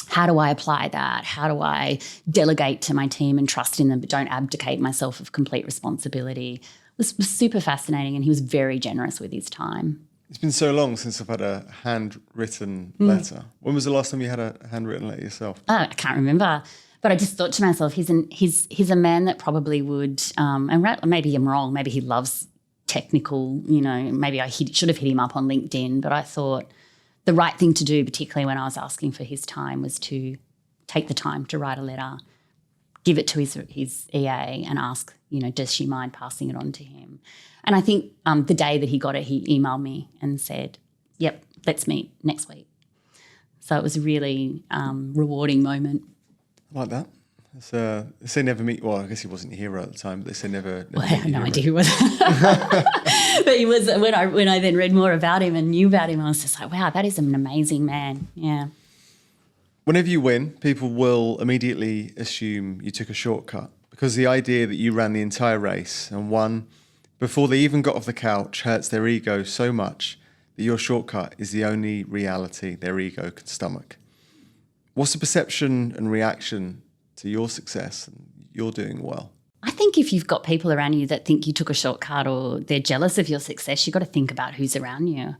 How do I apply that? How do I delegate to my team and trust in them but don't abdicate myself of complete responsibility? It was super fascinating, and he was very generous with his time. It's been so long since I've had a handwritten letter. When was the last time you had a handwritten letter yourself? I can't remember. But I just thought to myself, he's a man that probably would, and maybe I'm wrong, maybe he loves technical, maybe I should have hit him up on LinkedIn, but I thought the right thing to do, particularly when I was asking for his time, was to take the time to write a letter, give it to his EA and ask, does she mind passing it on to him? And I think the day that he got it, he emailed me and said, yep, let's meet next week. So it was a really rewarding moment. I like that. They never meet. Well, I guess he wasn't a hero at the time, but they say never well, I had no idea who was. But he was. When I then read more about him and knew about him, I was just like, wow, that is an amazing man. Yeah. Whenever you win, people will immediately assume you took a shortcut, because the idea that you ran the entire race and won before they even got off the couch hurts their ego so much that your shortcut is the only reality their ego can stomach. What's the perception and reaction to your success and you're doing well? I think if you've got people around you that think you took a shortcut or they're jealous of your success, you've got to think about who's around you.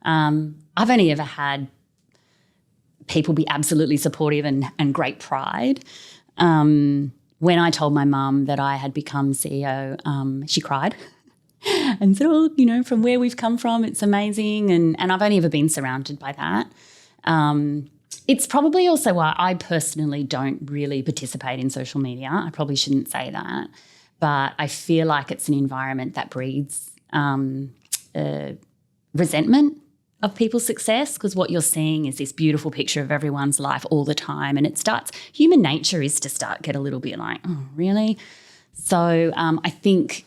I've only ever had people be absolutely supportive and great pride. When I told my mum that I had become CEO, she cried and said, from where we've come from, it's amazing. And I've only ever been surrounded by that. It's probably also why I personally don't really participate in social media. I probably shouldn't say that. But I feel like it's an environment that breeds resentment of people's success, because what you're seeing is this beautiful picture of everyone's life all the time. And human nature is to get a little bit like, oh, really? So I think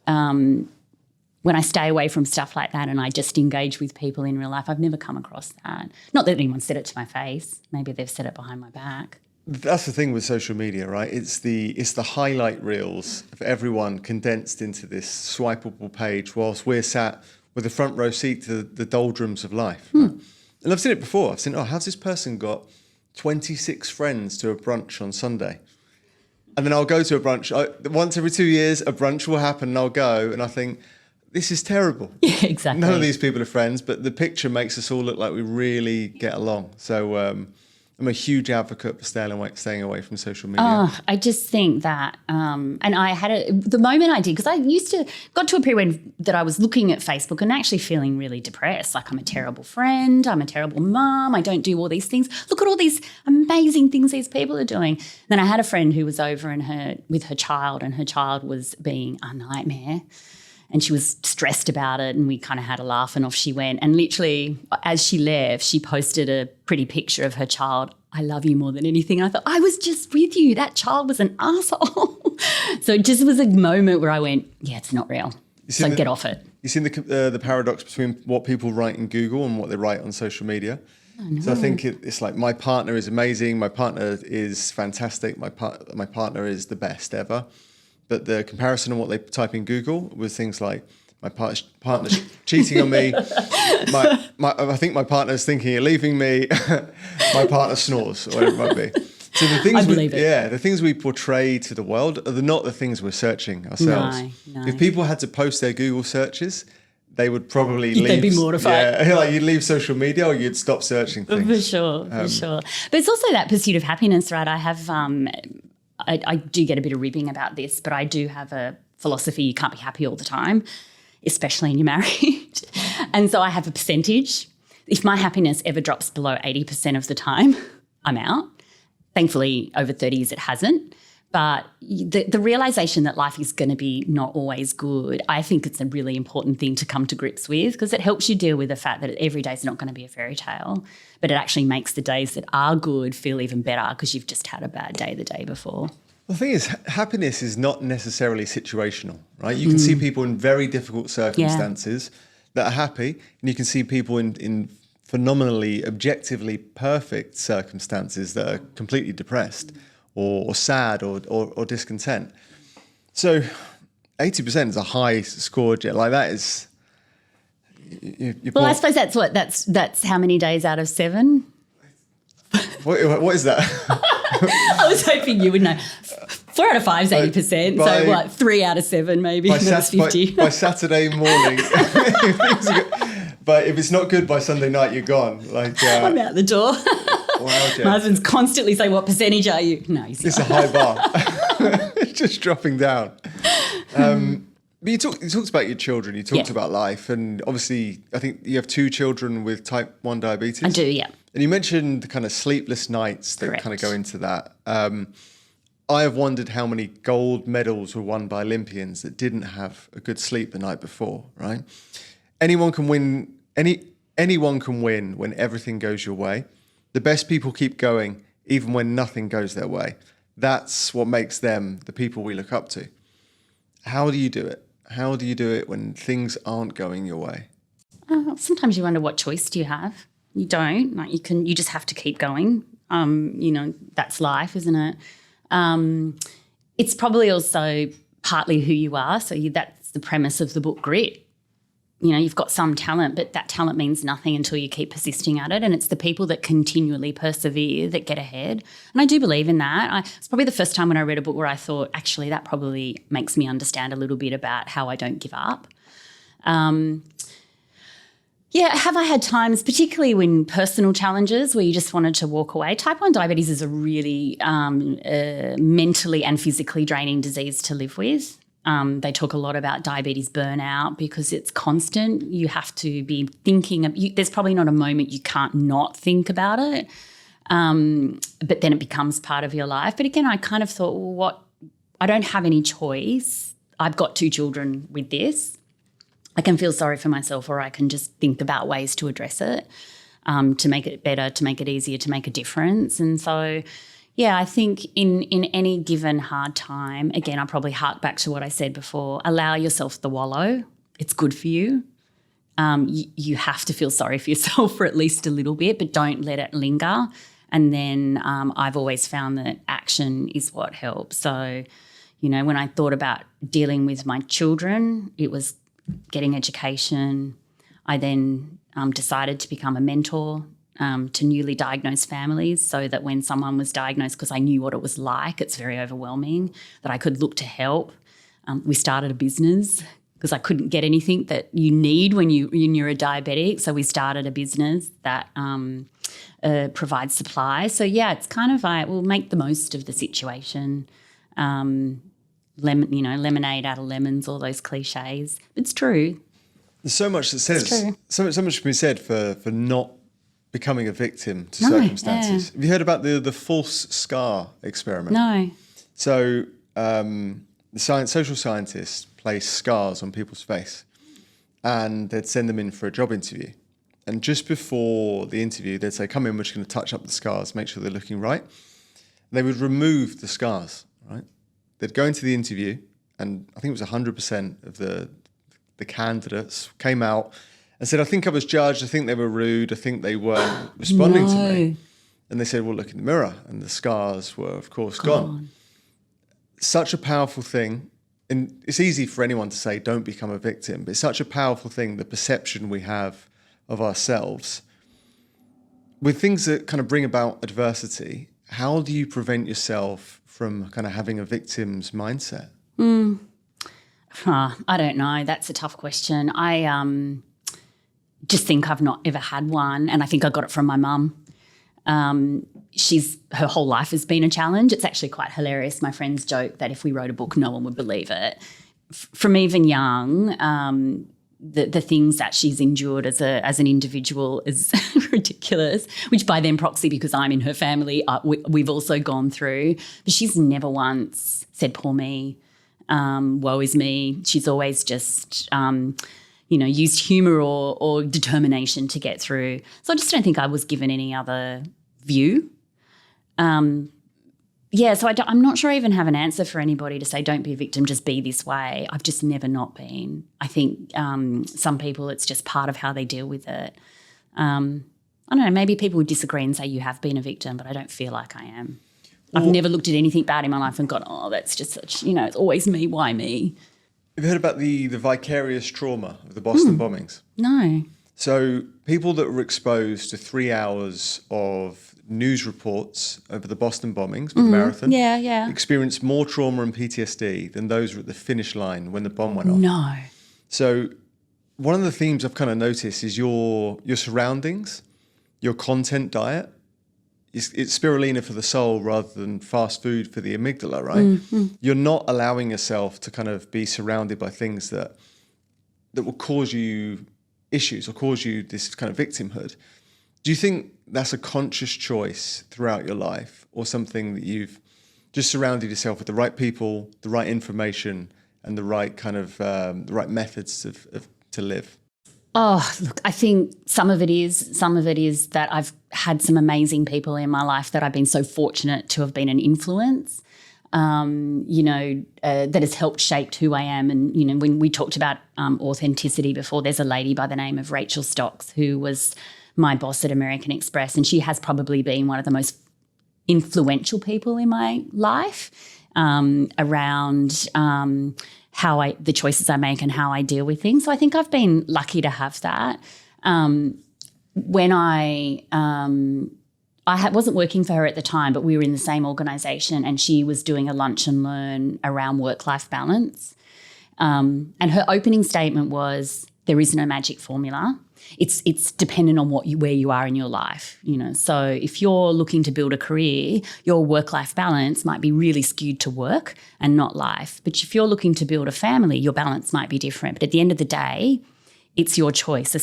when I stay away from stuff like that and I just engage with people in real life, I've never come across that. Not that anyone said it to my face. Maybe they've said it behind my back. That's the thing with social media, right? It's the highlight reels of everyone condensed into this swipeable page whilst we're sat with a front row seat to the doldrums of life. Right? And I've seen it before. I've seen, how's this person got 26 friends to a brunch on Sunday? And then I'll go to a brunch. Once every 2 years, a brunch will happen and I'll go and I think, this is terrible. Yeah, exactly. None of these people are friends, but the picture makes us all look like we really get along. So I'm a huge advocate for staying away from social media. Oh, I just think that, and I had the moment I did, because I got to a period that I was looking at Facebook and actually feeling really depressed. Like, I'm a terrible friend, I'm a terrible mum, I don't do all these things. Look at all these amazing things these people are doing. Then I had a friend who was over with her child, and her child was being a nightmare. And she was stressed about it, and we kind of had a laugh and off she went. And literally, as she left, she posted a pretty picture of her child. I love you more than anything. And I thought, I was just with you. That child was an arsehole. So it just was a moment where I went, yeah, it's not real. So get off it. You've seen the paradox between what people write in Google and what they write on social media? So I think it's like, my partner is amazing. My partner is fantastic. My partner is the best ever. But the comparison on what they type in Google was things like, my partner's cheating on me. I think my partner's thinking of leaving me. My partner snores, or whatever it might be. So the things we portray to the world are not the things we're searching ourselves. No. If people had to post their Google searches, they would probably leave. They'd be mortified. Yeah, like you'd leave social media or you'd stop searching things. For sure. But it's also that pursuit of happiness, right? I do get a bit of ribbing about this, but I do have a philosophy: you can't be happy all the time, especially when you're married. And so I have a percentage. If my happiness ever drops below 80% of the time, I'm out. Thankfully, over 30 years it hasn't. But the realisation that life is going to be not always good, I think it's a really important thing to come to grips with, because it helps you deal with the fact that every day is not going to be a fairy tale, but it actually makes the days that are good feel even better because you've just had a bad day the day before. The thing is, happiness is not necessarily situational, right? You can see people in very difficult circumstances that are happy, and you can see people in phenomenally, objectively perfect circumstances that are completely depressed or sad or discontent. So 80% is a high score. Like that is... Well, I suppose that's how many days out of 7? What is that? I was hoping you would know. 4 out of 5 is 80%. So what? 3 out of 7 maybe. That's 50. By Saturday morning. But if it's not good by Sunday night, you're gone. I'm out the door. Wow, my husband's constantly saying, "What percentage are you?" No, he's it's a high bar. It's just dropping down. But you talked about your children. You talked about life, and obviously, I think you have 2 children with type 1 diabetes. I do, yeah. And you mentioned the kind of sleepless nights that kind of go into that. I have wondered how many gold medals were won by Olympians that didn't have a good sleep the night before, right? Anyone can win. Anyone can win when everything goes your way. The best people keep going even when nothing goes their way. That's what makes them the people we look up to. How do you do it? How do you do it when things aren't going your way? Sometimes you wonder, what choice do you have? You don't. You just have to keep going. That's life, isn't it? It's probably also partly who you are. So that's the premise of the book Grit. You've got some talent, but that talent means nothing until you keep persisting at it. And it's the people that continually persevere that get ahead. And I do believe in that. It's probably the first time when I read a book where I thought, actually, that probably makes me understand a little bit about how I don't give up. Have I had times, particularly when personal challenges, where you just wanted to walk away? Type 1 diabetes is a really mentally and physically draining disease to live with. They talk a lot about diabetes burnout because it's constant. You have to be thinking there's probably not a moment you can't not think about it, but then it becomes part of your life. But again, I kind of thought, well, I don't have any choice. I've got 2 children with this. I can feel sorry for myself, or I can just think about ways to address it, to make it better, to make it easier, to make a difference. And so, I think in any given hard time, again, I'll probably hark back to what I said before, allow yourself the wallow. It's good for you. You have to feel sorry for yourself for at least a little bit, but don't let it linger. And then I've always found that action is what helps. So, when I thought about dealing with my children, it was getting education. I then decided to become a mentor to newly diagnosed families, so that when someone was diagnosed, because I knew what it was like, it's very overwhelming, that I could look to help. We started a business because I couldn't get anything that you need when you're a diabetic. So we started a business that provides supply. So, it's kind of like, we'll make the most of the situation. Lemonade out of lemons, all those cliches. It's true. There's so much that says, so much can be said for not becoming a victim to circumstances. Have you heard about the false scar experiment? No. So social scientists place scars on people's face, and they'd send them in for a job interview. And just before the interview, they'd say, "Come in, we're just going to touch up the scars, make sure they're looking right." They would remove the scars, right? They'd go into the interview, and I think it was 100% of the candidates came out and said, "I think I was judged, I think they were rude, I think they weren't responding to me." And they said, "Well, look in the mirror." And the scars were, of course, gone. Such a powerful thing. And it's easy for anyone to say, don't become a victim. But it's such a powerful thing, the perception we have of ourselves. With things that kind of bring about adversity, how do you prevent yourself from kind of having a victim's mindset? I don't know. That's a tough question. I just think I've not ever had one, and I think I got it from my mum. Her whole life has been a challenge. It's actually quite hilarious. My friends joke that if we wrote a book, no one would believe it. From even young, the things that she's endured as an individual is ridiculous, which by then proxy, because I'm in her family, we've also gone through. But she's never once said, poor me, woe is me. She's always just, used humour or determination to get through. So I just don't think I was given any other view. So I'm not sure I even have an answer for anybody to say don't be a victim, just be this way. I've just never not been. I think some people, it's just part of how they deal with it. I don't know, maybe people would disagree and say you have been a victim, but I don't feel like I am. I've never looked at anything bad in my life and gone, oh, that's just such, it's always me, why me? Have you heard about the vicarious trauma of the Boston bombings? No. So people that were exposed to 3 hours of news reports over the Boston bombings with the marathon experienced more trauma and PTSD than those who were at the finish line when the bomb went off. No. So one of the themes I've kind of noticed is your surroundings, your content diet. It's spirulina for the soul rather than fast food for the amygdala, right? Mm-hmm. You're not allowing yourself to kind of be surrounded by things that will cause you issues or cause you this kind of victimhood. Do you think that's a conscious choice throughout your life, or something that you've just surrounded yourself with the right people, the right information, and the right kind of the right methods to live? Oh, look, I think some of it is that I've had some amazing people in my life that I've been so fortunate to have been an influence, that has helped shape who I am. And, when we talked about authenticity before, there's a lady by the name of Rachel Stocks who was my boss at American Express, and she has probably been one of the most influential people in my life around the choices I make and how I deal with things. So I think I've been lucky to have that. When I wasn't working for her at the time, but we were in the same organisation, and she was doing a lunch and learn around work-life balance. And her opening statement was, there is no magic formula. It's dependent on where you are in your life, So if you're looking to build a career, your work-life balance might be really skewed to work and not life. But if you're looking to build a family, your balance might be different. But at the end of the day, it's your choice. So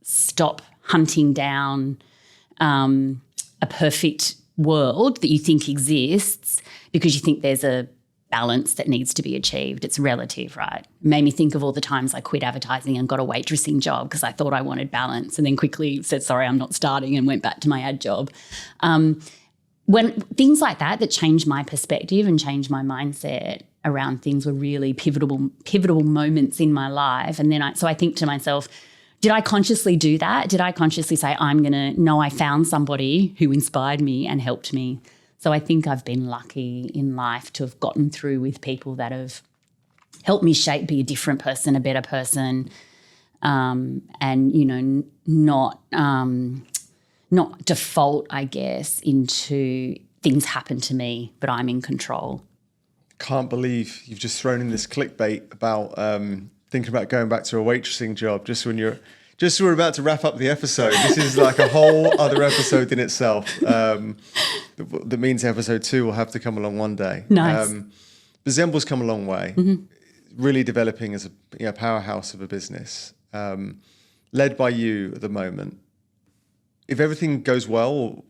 stop hunting down a perfect world that you think exists because you think there's a balance that needs to be achieved. It's relative, right? It made me think of all the times I quit advertising and got a waitressing job because I thought I wanted balance, and then quickly said, sorry, I'm not starting, and went back to my ad job. When things like that changed my perspective and changed my mindset around things were really pivotal moments in my life. And then I think to myself, did I consciously do that? Did I consciously say, I found somebody who inspired me and helped me? So I think I've been lucky in life to have gotten through with people that have helped me be a different person, a better person, and, not default, I guess, into things happen to me, but I'm in control. Can't believe you've just thrown in this clickbait about thinking about going back to a waitressing job just when we're about to wrap up the episode. This is like a whole other episode in itself. That means episode 2 will have to come along one day. Nice. But Zembl's come a long way, really developing as a powerhouse of a business, led by you at the moment. If everything goes well,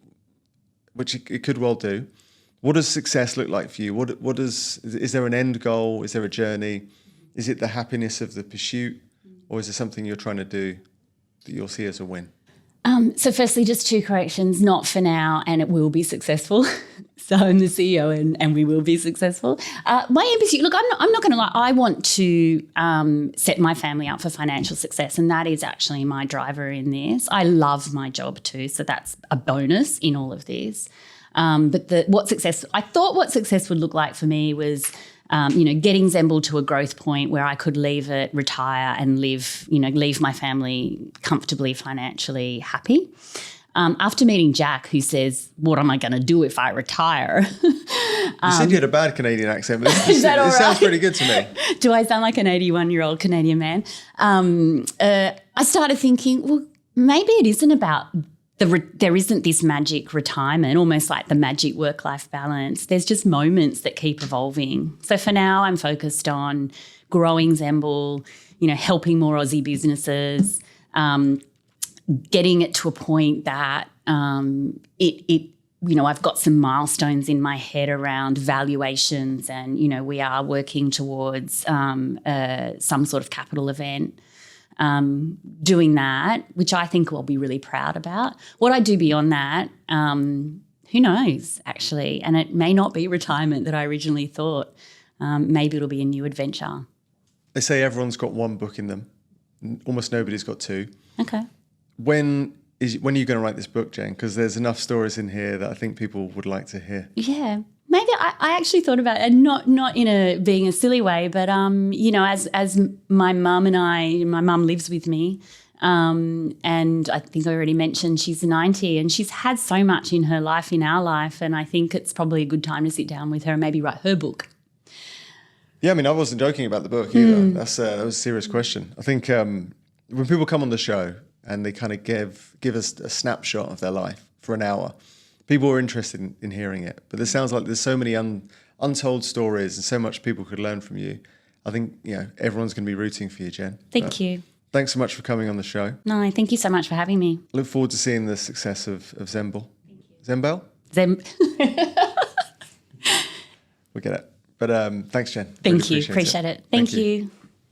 which it could well do, what does success look like for you? Is there an end goal? Is there a journey? Is it the happiness of the pursuit, or is there something you're trying to do that you'll see as a win? So firstly, just 2 corrections, not for now, and it will be successful. So I'm the CEO and we will be successful. My ambition, look, I'm not going to lie, I want to set my family up for financial success, and that is actually my driver in this. I love my job too, so that's a bonus in all of this. But I thought what success would look like for me was getting Zembl to a growth point where I could leave it, retire, and leave my family comfortably, financially happy. After meeting Jack, who says, what am I going to do if I retire? You said you had a bad Canadian accent, but this sounds pretty good to me. Do I sound like an 81-year-old Canadian man? I started thinking, well, maybe it isn't about there isn't this magic retirement, almost like the magic work-life balance. There's just moments that keep evolving. So for now, I'm focused on growing Zembl, helping more Aussie businesses, getting it to a point that I've got some milestones in my head around valuations, and we are working towards some sort of capital event. Doing that, which I think I'll be really proud about. What I do beyond that, who knows, actually. And it may not be retirement that I originally thought. Maybe it'll be a new adventure. They say everyone's got one book in them. Almost nobody's got two. Okay. When are you going to write this book, Jen? Because there's enough stories in here that I think people would like to hear. Yeah. Maybe I actually thought about it, not in being a silly way, but as my mum lives with me, and I think I already mentioned she's 90, and she's had so much in her life, in our life, and I think it's probably a good time to sit down with her and maybe write her book. Yeah, I mean, I wasn't joking about the book either. That was a serious question. I think when people come on the show and they kind of give us a snapshot of their life for an hour, people are interested in hearing it. But it sounds like there's so many untold stories and so much people could learn from you. I think everyone's going to be rooting for you, Jen. Thank you. Thanks so much for coming on the show. No, thank you so much for having me. Look forward to seeing the success of Zembl. Zembl? We get it. But thanks, Jen. Thank you. Appreciate it. Thank you.